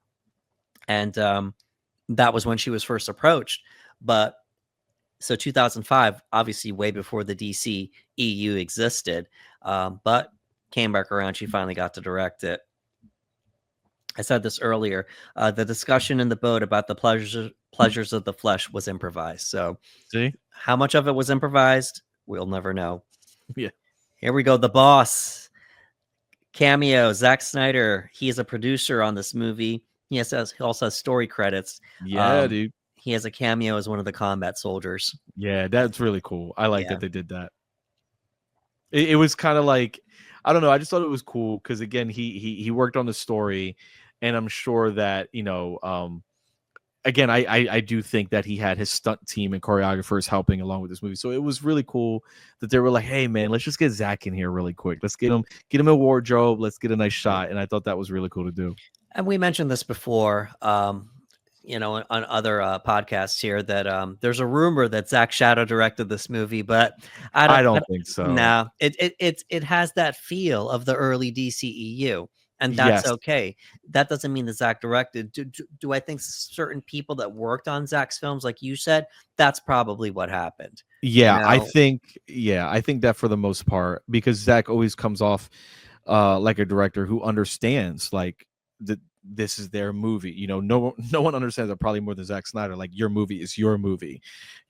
and that was when she was first approached. But so 2005, obviously way before the DC EU existed, but came back around. She finally got to direct it. I said this earlier. The discussion in the boat about the pleasures of the flesh was improvised. So See? how much of it was improvised, we'll never know. Yeah. Here we go. The Boss. Cameo. Zack Snyder. He is a producer on this movie. He also has story credits. Yeah, dude. He has a cameo as one of the combat soldiers. Yeah, that's really cool. I like Yeah. that they did that. It was kind of like, I don't know. I just thought it was cool because again, he worked on the story, and I'm sure that again, I do think that he had his stunt team and choreographers helping along with this movie. So it was really cool that they were like, hey man, let's just get Zach in here really quick. Let's get him a wardrobe. Let's get a nice shot. And I thought that was really cool to do. And we mentioned this before, on other podcasts here, that there's a rumor that Zack shadow directed this movie, but I don't think so. No, it has that feel of the early DCEU. And that's okay. That doesn't mean that Zack directed. Do I think certain people that worked on Zack's films, like you said, that's probably what happened? Yeah, I think that for the most part, because Zack always comes off like a director who understands like that this is their movie. No one understands that probably more than Zack Snyder. Like, your movie is your movie,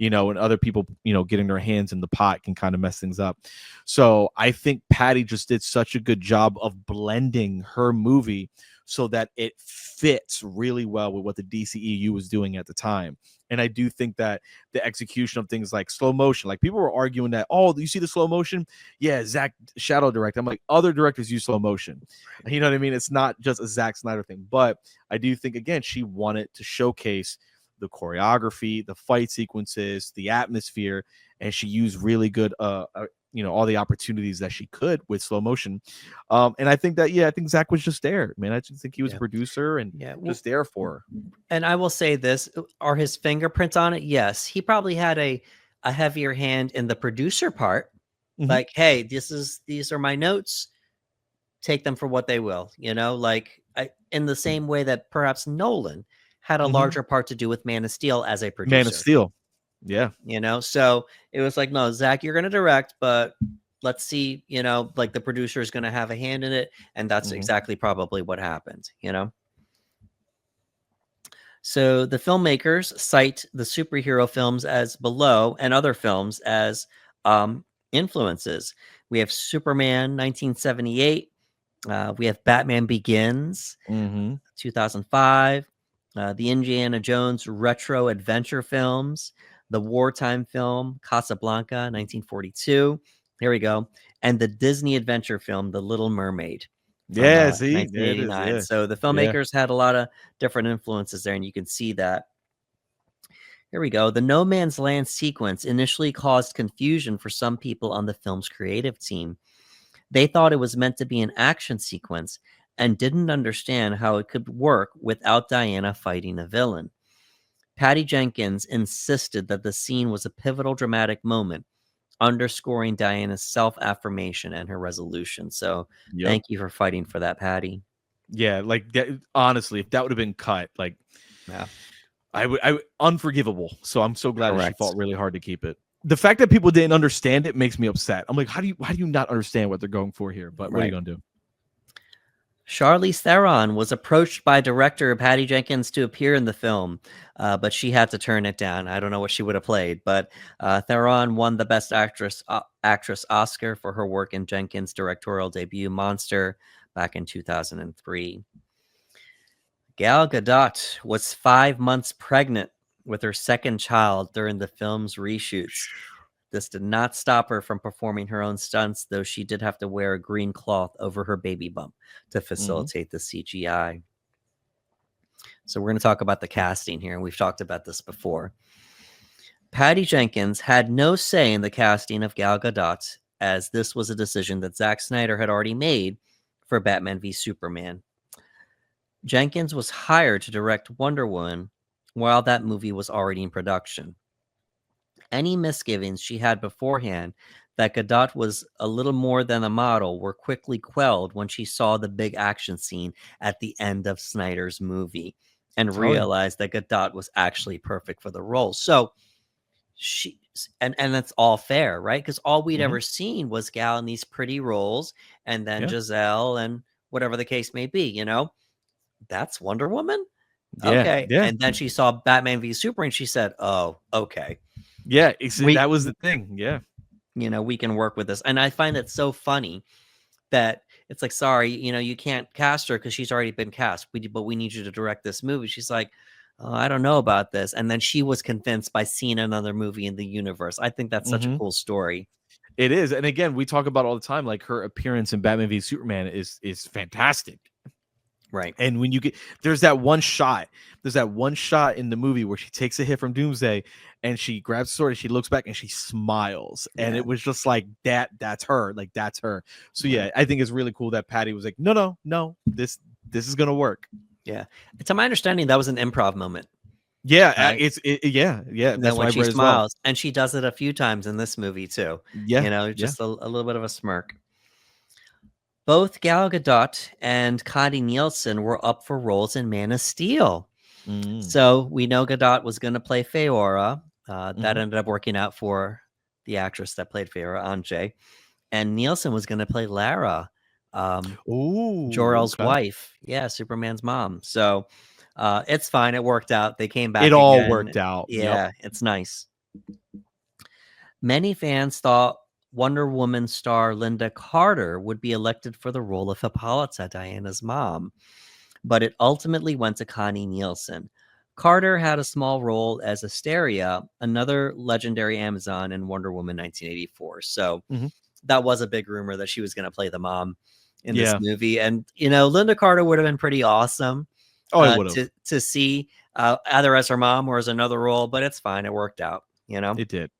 and other people, getting their hands in the pot can kind of mess things up. So I think Patty just did such a good job of blending her movie so that it fits really well with what the DCEU was doing at the time. And I do think that the execution of things like slow motion, like people were arguing that, oh, you see the slow motion? Yeah, Zack shadow direct. I'm like, other directors use slow motion. You know what I mean? It's not just a Zack Snyder thing. But I do think, again, she wanted to showcase the choreography, the fight sequences, the atmosphere, and she used really good all the opportunities that she could with slow motion. And I think that, I think Zack was just there, man. I just think he was a producer and just there for her. And I will say this, are his fingerprints on it? Yes. He probably had a heavier hand in the producer part. Mm-hmm. Like, hey, these are my notes. Take them for what they will, like in the same way that perhaps Nolan had a larger part to do with Man of Steel as a producer. Man of Steel. Yeah. So it was like, no, Zack, you're going to direct, but let's see, like the producer is going to have a hand in it. And that's exactly probably what happened, So the filmmakers cite the superhero films as below and other films as influences. We have Superman 1978. We have Batman Begins 2005. The Indiana Jones retro adventure films. The wartime film Casablanca 1942. Here we go. And the Disney adventure film The Little Mermaid. Yeah, 1989. So the filmmakers had a lot of different influences there, and you can see that. Here we go. The No Man's Land sequence initially caused confusion for some people on the film's creative team. They thought it was meant to be an action sequence and didn't understand how it could work without Diana fighting a villain. Patty Jenkins insisted that the scene was a pivotal dramatic moment, underscoring Diana's self-affirmation and her resolution. So thank you for fighting for that, Patty. Yeah, like that, honestly, if that would have been cut, like, I would unforgivable. So I'm so glad that she fought really hard to keep it. The fact that people didn't understand it makes me upset. I'm like, how do you not understand what they're going for here? But what are you gonna do? Charlize Theron was approached by director Patty Jenkins to appear in the film, but she had to turn it down. I don't know what she would have played, but Theron won the Best Actress Oscar for her work in Jenkins' directorial debut Monster back in 2003. Gal Gadot was 5 months pregnant with her second child during the film's reshoots. This did not stop her from performing her own stunts, though she did have to wear a green cloth over her baby bump to facilitate the CGI. So we're going to talk about the casting here, and we've talked about this before. Patty Jenkins had no say in the casting of Gal Gadot, as this was a decision that Zack Snyder had already made for Batman v Superman. Jenkins was hired to direct Wonder Woman while that movie was already in production. Any misgivings she had beforehand that Gadot was a little more than a model were quickly quelled when she saw the big action scene at the end of Snyder's movie and realized that Gadot was actually perfect for the role. So she and that's all fair, right? Because all we'd ever seen was Gal in these pretty roles, and then Giselle and whatever the case may be, you know. That's Wonder Woman? Okay. And then she saw Batman v Superman. She said, oh, okay. Yeah, that was the thing. Yeah. You know, we can work with this. And I find it so funny that it's like, sorry, you know, you can't cast her because she's already been cast. But we need you to direct this movie. She's like, oh, I don't know about this. And then she was convinced by seeing another movie in the universe. I think that's such a cool story. It is. And again, we talk about all the time, like her appearance in Batman v Superman is fantastic. Right. And when you get there's that one shot in the movie where she takes a hit from Doomsday and she grabs the sword and she looks back and she smiles. And it was just like that's her. Like that's her. So yeah, I think it's really cool that Patty was like, no, this is gonna work. Yeah. To my understanding, that was an improv moment. Yeah, right? Yeah. That's why she smiles. And she does it a few times in this movie too. Yeah. You know, just a little bit of a smirk. Both Gal Gadot and Connie Nielsen were up for roles in Man of Steel. So we know Gadot was going to play Feora. That ended up working out for the actress that played Feora, Anje. And Nielsen was going to play Lara, Jor-El's wife. Yeah, Superman's mom. So it's fine. It worked out. They came back. It all worked out. Yeah, it's nice. Many fans thought Wonder Woman star Linda Carter would be elected for the role of Hippolyta, Diana's mom, but it ultimately went to Connie Nielsen. Carter had a small role as Asteria, another legendary Amazon in Wonder Woman 1984. So that was a big rumor that she was going to play the mom in this movie. And, you know, Linda Carter would have been pretty awesome to see either as her mom or as another role, but it's fine. It worked out, you know? It did.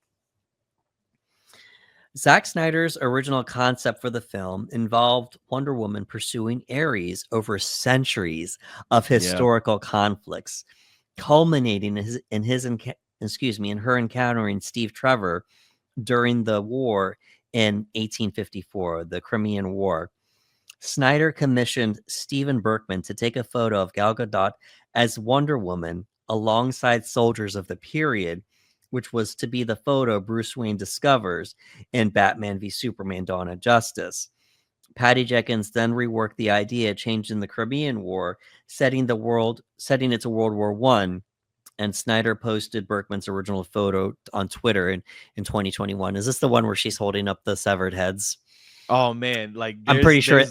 Zack Snyder's original concept for the film involved Wonder Woman pursuing Ares over centuries of historical conflicts, culminating in her encountering Steve Trevor during the war in 1854, the Crimean War. Snyder commissioned Stephen Berkman to take a photo of Gal Gadot as Wonder Woman alongside soldiers of the period, which was to be the photo Bruce Wayne discovers in Batman v Superman: Dawn of Justice. Patty Jenkins then reworked the idea, changing the Crimean War, setting it to World War I, and Snyder posted Berkman's original photo on Twitter in 2021. Is this the one where she's holding up the severed heads? Oh man, like I'm pretty sure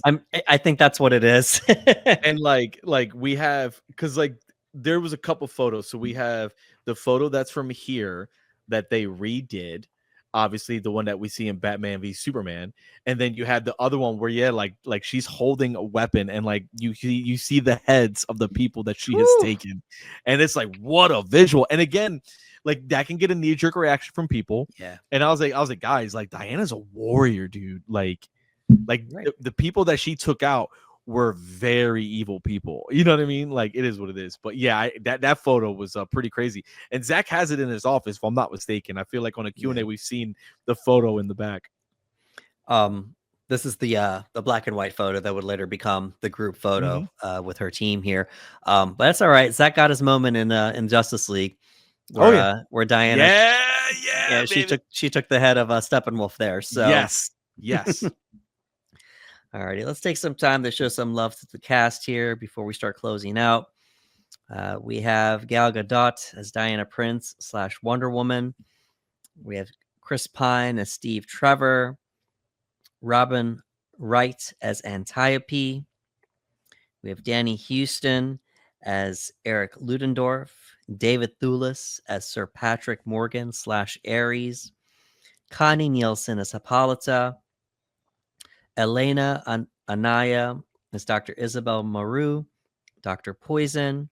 I think that's what it is. And like we have, because like there was a couple photos. So we have the photo that's from here that they redid, obviously the one that we see in Batman v Superman, and then you had the other one where like she's holding a weapon and like you see the heads of the people that she has taken, and it's like, what a visual. And again, like that can get a knee-jerk reaction from people. Yeah. And I was like, guys, like Diana's a warrior, dude. Like right. the people that she took out were very evil people. You know what I mean? Like it is what it is. But yeah, that photo was pretty crazy. And Zach has it in his office, if I'm not mistaken. I feel like on a Q&A we've seen the photo in the back. This is the black and white photo that would later become the group photo with her team here. But that's all right. Zach got his moment in Justice League. Where Diana, she took the head of Steppenwolf there. So yes. Alrighty, let's take some time to show some love to the cast here before we start closing out. We have Gal Gadot as Diana Prince / Wonder Woman. We have Chris Pine as Steve Trevor. Robin Wright as Antiope. We have Danny Houston as Eric Ludendorff. David Thewlis as Sir Patrick Morgan / Ares. Connie Nielsen as Hippolyta. Elena Anaya as Dr. Isabel Maru, Dr. Poison.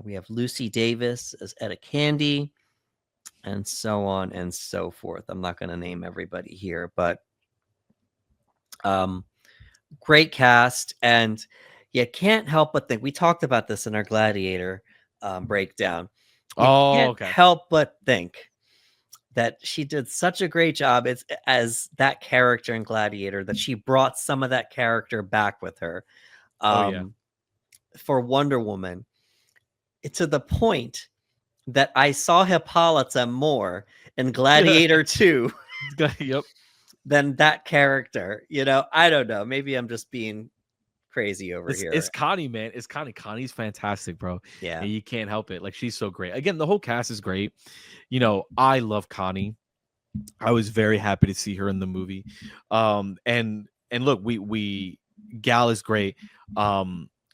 We have Lucy Davis as Etta Candy, and so on and so forth. I'm not going to name everybody here, but great cast. And you can't help but think, we talked about this in our Gladiator breakdown. You can't help but think that she did such a great job as that character in Gladiator, that she brought some of that character back with her for Wonder Woman, to the point that I saw Hippolyta more in Gladiator 2 than that character. You know, I don't know. Maybe I'm just being crazy over here. It's Connie, man. It's Connie. Connie's fantastic, bro. Yeah. And you can't help it. Like, she's so great. Again, the whole cast is great. You know, I love Connie. I was very happy to see her in the movie. And look, we Gal is great.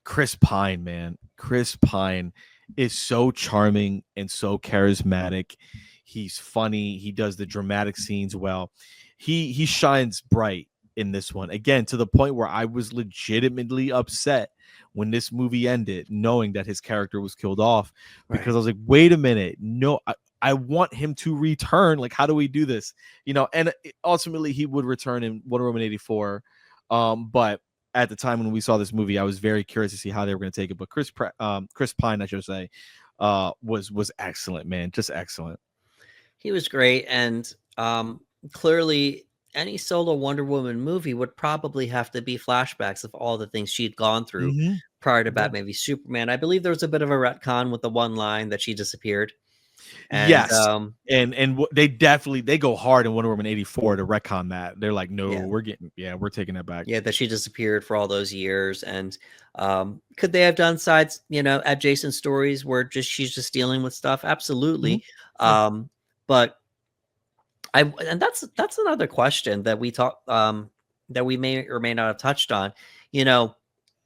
Chris Pine, man. Chris Pine is so charming and so charismatic. He's funny. He does the dramatic scenes well. He shines bright in this one, again, to the point where I was legitimately upset when this movie ended, knowing that his character was killed off, because I was like, wait a minute, no, I want him to return. Like, how do we do this? You know, and ultimately he would return in Wonder Woman 84. But at the time when we saw this movie, I was very curious to see how they were going to take it. But Chris Pine, I should say, was excellent, man. Just excellent. He was great. And clearly any solo Wonder Woman movie would probably have to be flashbacks of all the things she'd gone through prior to Batman v Superman. I believe there was a bit of a retcon with the one line that she disappeared. And, yes, and they go hard in Wonder Woman 84 to retcon that. They're like, no, we're taking that back. Yeah, that she disappeared for all those years. And could they have done sides, adjacent stories where she's just dealing with stuff? Absolutely. But that's another question that we that we may or may not have touched on. In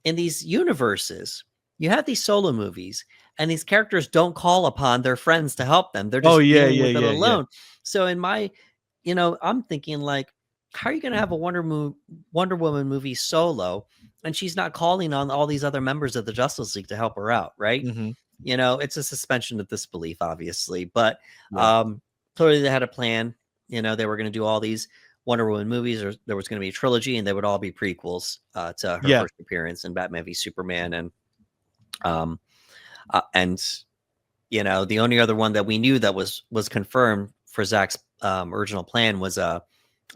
these universes, you have these solo movies, and these characters don't call upon their friends to help them. They're just dealing with it alone. So in my, I'm thinking, like, how are you going to have a Wonder Woman movie solo, and she's not calling on all these other members of the Justice League to help her out, right? It's a suspension of disbelief, obviously, but clearly they had a plan. They were going to do all these Wonder Woman movies, or there was going to be a trilogy, and they would all be prequels to her first appearance in Batman v Superman. And the only other one that we knew that was confirmed for Zach's original plan was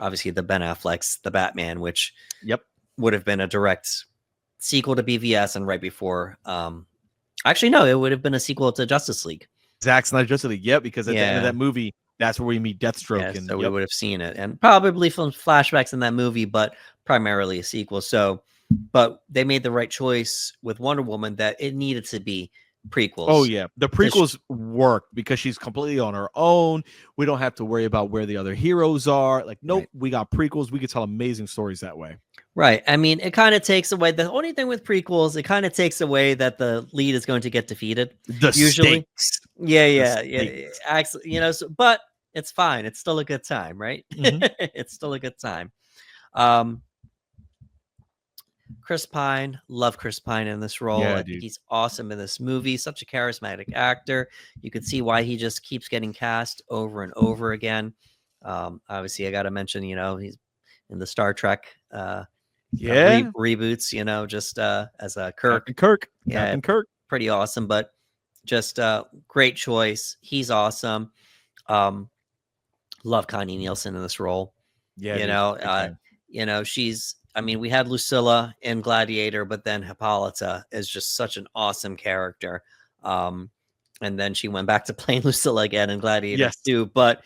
obviously the Ben Affleck's The Batman, which would have been a direct sequel to BVS, and right before actually no, it would have been a sequel to Justice League. Zack Snyder Justice League, because at the end of that movie, that's where we meet Deathstroke. So we would have seen it, and probably some flashbacks in that movie, but primarily a sequel. So, but they made the right choice with Wonder Woman that it needed to be prequels. Oh yeah, the prequels work because she's completely on her own. We don't have to worry about where the other heroes are. Like, nope, we got prequels. We could tell amazing stories that way. Right. I mean, it kind of takes away, the only thing with prequels, it kind of takes away that the lead is going to get defeated. Usually. Stakes. Yeah. But it's fine. It's still a good time, right? It's still a good time. Chris Pine, love Chris Pine in this role. I think he's awesome in this movie. Such a charismatic actor. You could see why he just keeps getting cast over and over again. Obviously, I got to mention, he's in the Star Trek reboots, just as a Kirk. Captain Kirk. Pretty awesome, but just great choice. He's awesome. Love Connie Nielsen in this role. She's, we had Lucilla in Gladiator, but then Hippolyta is just such an awesome character. And then she went back to playing Lucilla again in Gladiator too. But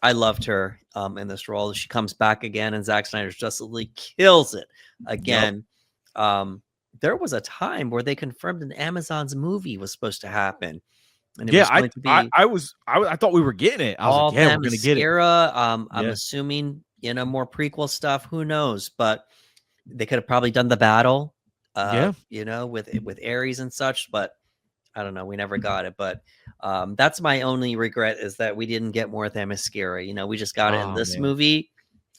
I loved her in this role. She comes back again, and Zack Snyder's Justice League kills it Yep. again. There was a time where they confirmed an Amazon's movie was supposed to happen, and it Yeah, was going to be I thought we were getting it. I was like, all yeah, we're gonna get it. Themyscira. I'm Yeah. assuming more prequel stuff. Who knows? But they could have probably done the battle, Yeah. with Ares and such. But I don't know. We never got it. But that's my only regret is that we didn't get more Themyscira. We just got it in Oh this man, movie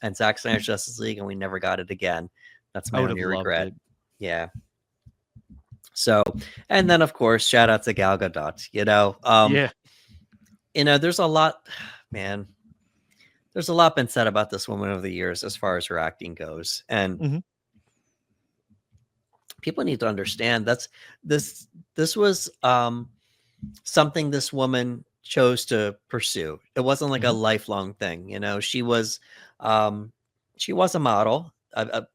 and Zack Snyder's Justice League, and we never got it again. That's I my would have only loved regret. it. Yeah. So, and then of course, shout out to Gal Gadot. Yeah. There's a lot, man. There's a lot been said about this woman over the years as far as her acting goes, and Mhm. people need to understand this was something this woman chose to pursue. It wasn't like a Mhm. lifelong thing. Um, she was a model, a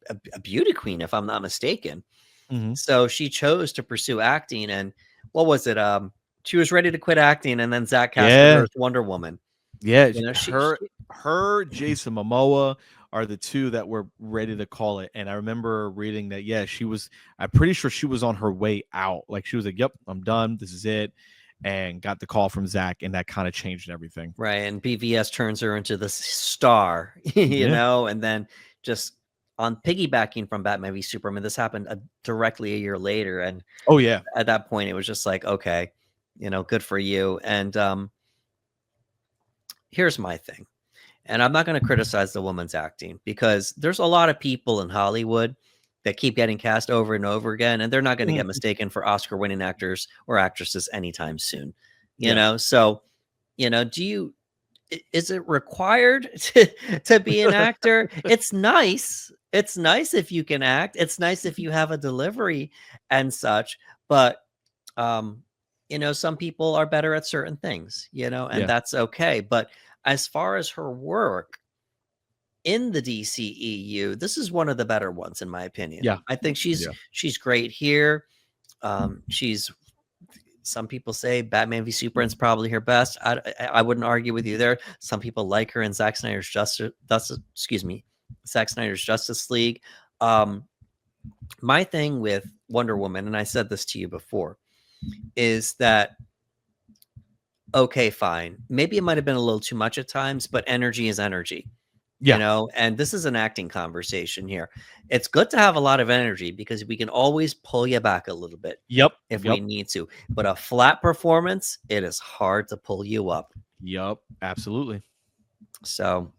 beauty queen, if I'm not mistaken. Mhm. So she chose to pursue acting, and what was it? She was ready to quit acting, and then Zach casted her Yeah. as Wonder Woman. Yeah. You know, Her, Jason Momoa are the two that were ready to call it. And I remember reading that. Yeah, she was. I'm pretty sure she was on her way out. Like she was like, "Yep, I'm done. This is it," and got the call from Zach, and that kind of changed everything. right, and BVS turns her into this star, Yeah. and then just on piggybacking from Batman v Superman, this happened directly a year later, and Oh yeah. at that point, it was just like, okay, good for you. And here's my thing, and I'm not going to criticize the woman's acting because there's a lot of people in Hollywood that keep getting cast over and over again, and they're not going to get Mhm. mistaken for Oscar-winning actors or actresses anytime soon. Yeah. So do you? Is it required to be an actor? It's nice. It's nice if you can act. It's nice if you have a delivery and such. But some people are better at certain things, and Yeah. that's okay. But as far as her work in the DCEU, this is one of the better ones, in my opinion. Yeah. I think she's Yeah. she's great here. She's Some people say Batman v Superman's probably her best. I wouldn't argue with you there. Some people like her in Zack Snyder's Zack Snyder's Justice League. My thing with Wonder Woman, and I said this to you before, is that okay, fine. Maybe it might have been a little too much at times, but energy is energy. Yeah. And this is an acting conversation here. It's good to have a lot of energy because we can always pull you back a little bit Yep. if Yep. we need to. But a flat performance, it is hard to pull you up. Yep. Absolutely. So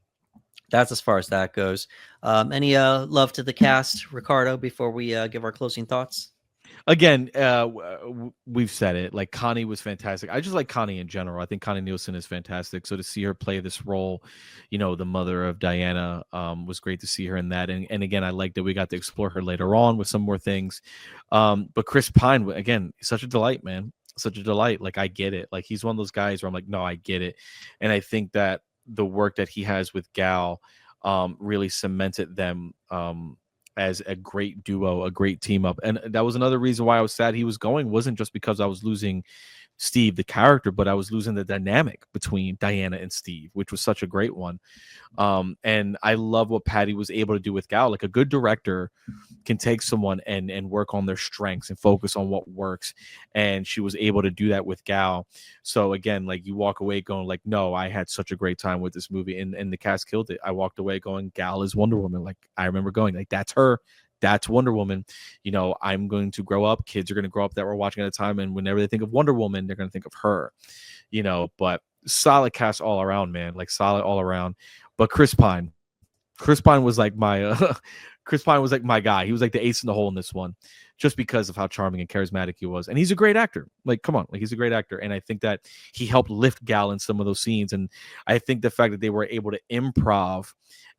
that's as far as that goes. Any love to the cast, Ricardo, before we give our closing thoughts? Again, we've said it. Like Connie was fantastic. I just like Connie in general. I think Connie Nielsen is fantastic. So to see her play this role, the mother of Diana, was great to see her in that. And again, I like that we got to explore her later on with some more things. But Chris Pine, again, such a delight, man. Such a delight. Like I get it. Like he's one of those guys where I'm like, no, I get it. And I think that the work that he has with Gal really cemented them. As a great duo, a great team up. And that was another reason why I was sad he was going. Wasn't just because I was losing Steve, the character, but I was losing the dynamic between Diana and Steve, which was such a great one. And I love what Patty was able to do with Gal. Like a good director can take someone and work on their strengths and focus on what works. And she was able to do that with Gal. So again, like you walk away going like, no, I had such a great time with this movie, and the cast killed it. I walked away going, Gal is Wonder Woman. Like I remember going like, that's her. That's Wonder Woman. I'm going to grow up. Kids are going to grow up that we're watching at a time. And whenever they think of Wonder Woman, they're going to think of her, but solid cast all around, man, like solid all around. But Chris Pine was like my, Chris Pine was like my guy. He was like the ace in the hole in this one, just because of how charming and charismatic he was. And he's a great actor. Like, come on, like he's a great actor. And I think that he helped lift Gal in some of those scenes. And I think the fact that they were able to improv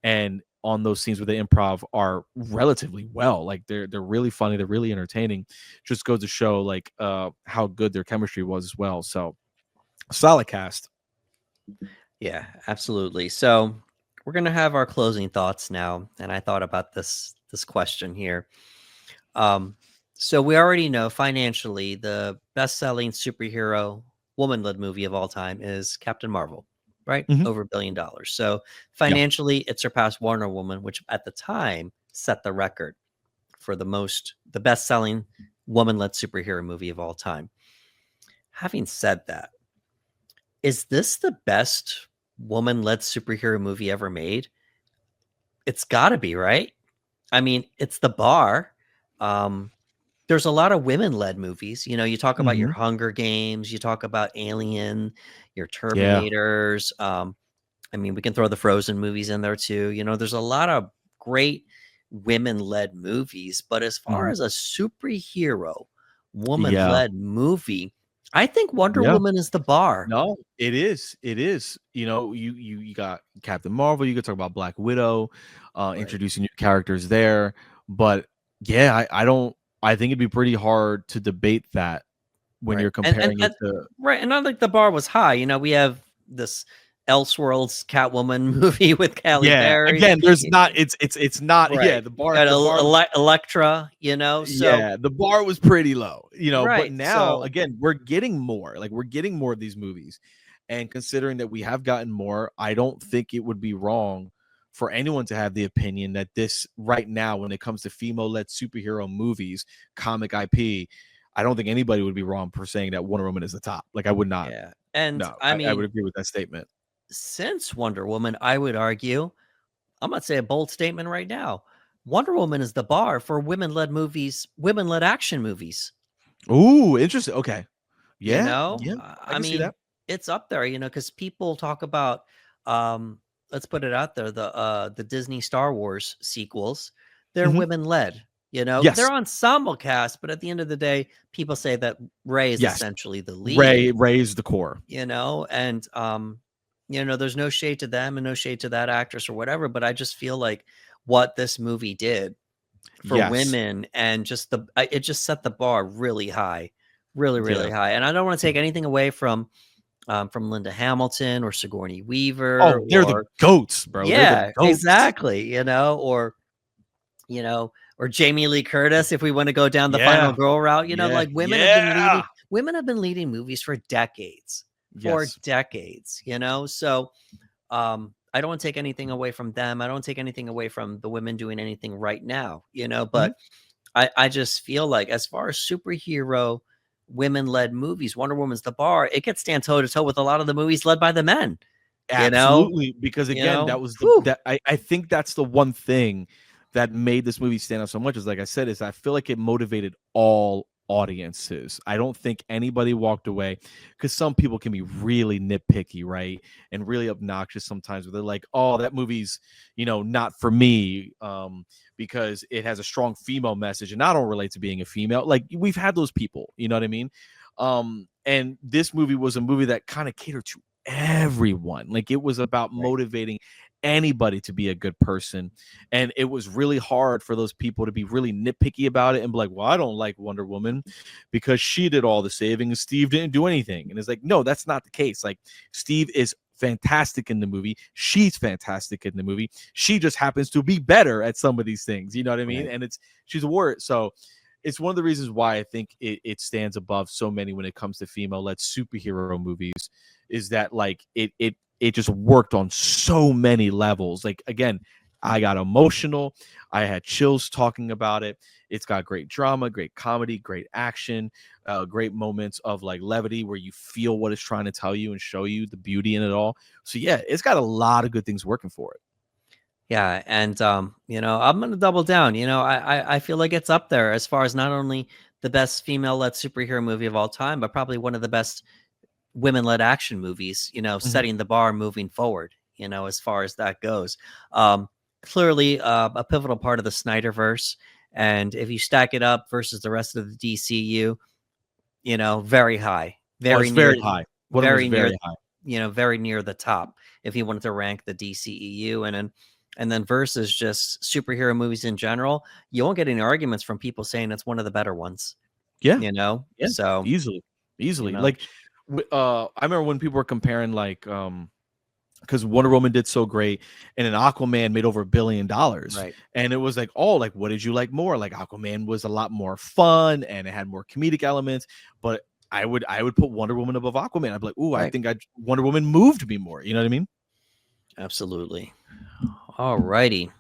and on those scenes where they improv are relatively well, like they're really funny, they're really entertaining, just goes to show like how good their chemistry was as well. So solid cast. Yeah, absolutely. So we're gonna have our closing thoughts now, and I thought about this question here. So we already know financially the best-selling superhero woman-led movie of all time is Captain Marvel, right? Mhm. Over $1 billion. So Yeah. financially, it surpassed Wonder Woman, which at the time set the record for the best-selling woman-led superhero movie of all time. Having said that, is this the best woman-led superhero movie ever made? It's got to be, right? I mean, it's the bar. There's a lot of women-led movies. You know, you talk about your Mhm. Hunger Games, you talk about Alien, your Yeah. Terminators. I mean, we can throw the Frozen movies in there too. You know, there's a lot of great women-led movies, but as far Mhm. as a superhero Yeah. woman-led movie, I think Wonder Yeah. Woman is the bar. No, it is. It is. You know, you got Captain Marvel. You could talk about Black Widow, Right. introducing new characters there. But yeah, I don't. I think it'd be pretty hard to debate that when Right. you're And comparing it to. right, and I think the bar was high. You know, we have this Elseworlds Catwoman movie with Halle Yeah. Berry. Again, there's not. It's not. Yeah. Right. The You bar. got The bar. Electra, you know? So, Yeah, the bar was pretty low, you know, but right. now So, again, we're getting more. Like we're getting more of these movies. And considering that we have gotten more, I don't think it would be wrong for anyone to have the opinion that this right now, when it comes to female-led superhero movies, comic IP, I don't think anybody would be wrong for saying that Wonder Woman is the top. Like I would not. yeah. And No, I I would mean, agree with that statement. since Wonder Woman, I would argue, I'm going to say a bold statement right now. Wonder Woman is the bar for women-led movies, women-led action movies. Ooh, interesting. Okay. You Yeah, know, yeah, I I can see mean, that. it's up there, you know, because people talk about, um, let's put it out there, the Disney Star Wars sequels, they're Mhm. women led. You know, Yes. they're ensemble cast, but at the end of the day, people say that Ray is Yes. essentially the lead. Ray's the core. You know, and you know, there's no shade to them and no shade to that actress or whatever, but I just feel like what this movie did for Yes. women and just it just set the bar really high, really, really Yeah. high. And I don't want to take anything away from Linda Hamilton or Sigourney Weaver Oh, they're the or goats, bro. They're the yeah, goats. exactly. You know, or Jamie Lee Curtis, if we want to go down the final Yeah. girl route, you know, Yeah. like Yeah. women have been leading movies for Yes. decades, you know. So I don't want to take anything away from them. I don't take anything away from the women doing anything right now, you know, Mhm. but I just feel like as far as superhero women-led movies, Wonder Woman's the bar. It could stand toe to toe with a lot of the movies led by the men, you know? Absolutely. Because You again, that know? was the Whew. that I think that's the one thing that made this movie stand out so much is like I said, is I feel like it motivated all audiences. I don't think anybody walked away because some people can be really nitpicky, right? And really obnoxious sometimes where they're like, oh, that movie's, you know, not for me. Because it has a strong female message and I don't relate to being a female. Like we've had those people, you know what I mean? And this movie was a movie that kind of catered to everyone. Like it was about Right. motivating anybody to be a good person. And it was really hard for those people to be really nitpicky about it and be like, well, I don't like Wonder Woman because she did all the saving and Steve didn't do anything. And it's like, no, that's not the case. Like Steve is fantastic in the movie. She's fantastic in the movie. She just happens to be better at some of these things. You know what I mean? Right. And she's a warrior. So it's one of the reasons why I think it stands above so many when it comes to female-led superhero movies is that like it just worked on so many levels. Like again, I got emotional. I had chills talking about it. It's got great drama, great comedy, great action, great moments of like levity where you feel what it's trying to tell you and show you the beauty in it all. So yeah, it's got a lot of good things working for it. Yeah, and you know, I'm gonna double down. You know, I feel like it's up there as far as not only the best female-led superhero movie of all time, but probably one of the best women-led action movies, you know, Mhm. setting the bar moving forward, you know, as far as that goes. Clearly a pivotal part of the Snyderverse. And if you stack it up versus the rest of the DCU, you know, very high, Oh, it's very near, very high. One was very near, very high. you know, very near the top if you wanted to rank the DCEU. And then versus just superhero movies in general, you won't get any arguments from people saying it's one of the better ones, Yeah. you know? Yeah. So, Easily. you Easily. know, Like I remember when people were comparing like because Wonder Woman did so great, and then Aquaman made over $1 billion, right. and it was like, oh, like what did you like more? Like Aquaman was a lot more fun, and it had more comedic elements, but I would put Wonder Woman above Aquaman. I'd be like, ooh, I Right. think Wonder Woman moved me more. You know what I mean? Absolutely. All righty.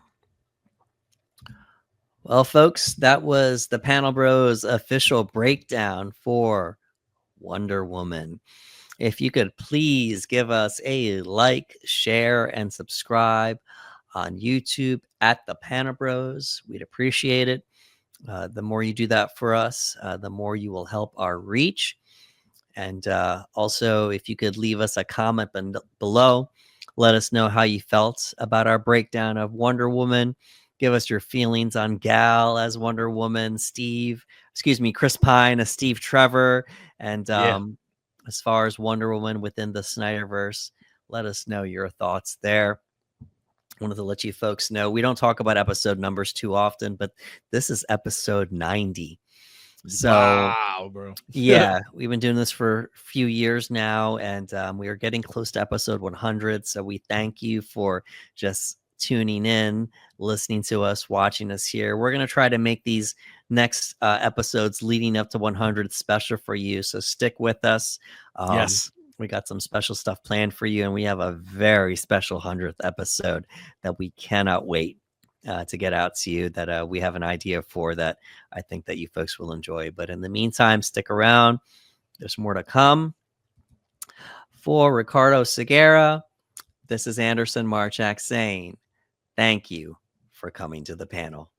Well, folks, that was the Panel Bros official breakdown for Wonder Woman. If you could please give us a like, share, and subscribe on YouTube at the Panel Bros, we'd appreciate it. The more you do that for us, the more you will help our reach. And also, if you could leave us a comment below, let us know how you felt about our breakdown of Wonder Woman. Give us your feelings on Gal as Wonder Woman, Chris Pine as Steve Trevor, and as far as Wonder Woman within the Snyderverse, let us know your thoughts there. Wanted to let you folks know we don't talk about episode numbers too often, but this is episode 90. So wow, bro. yeah, we've been doing this for a few years now, and we are getting close to episode 100. So we thank you for just tuning in, listening to us, watching us here. We're going to try to make these next episodes leading up to 100 special for you. So stick with us. Yes. We got some special stuff planned for you, and we have a very special 100th episode that we cannot wait to get out to you, that we have an idea for, that I think that you folks will enjoy. But in the meantime, stick around. There's more to come. For Ricardo Segura, this is Anderson Marchak saying thank you for coming to the panel.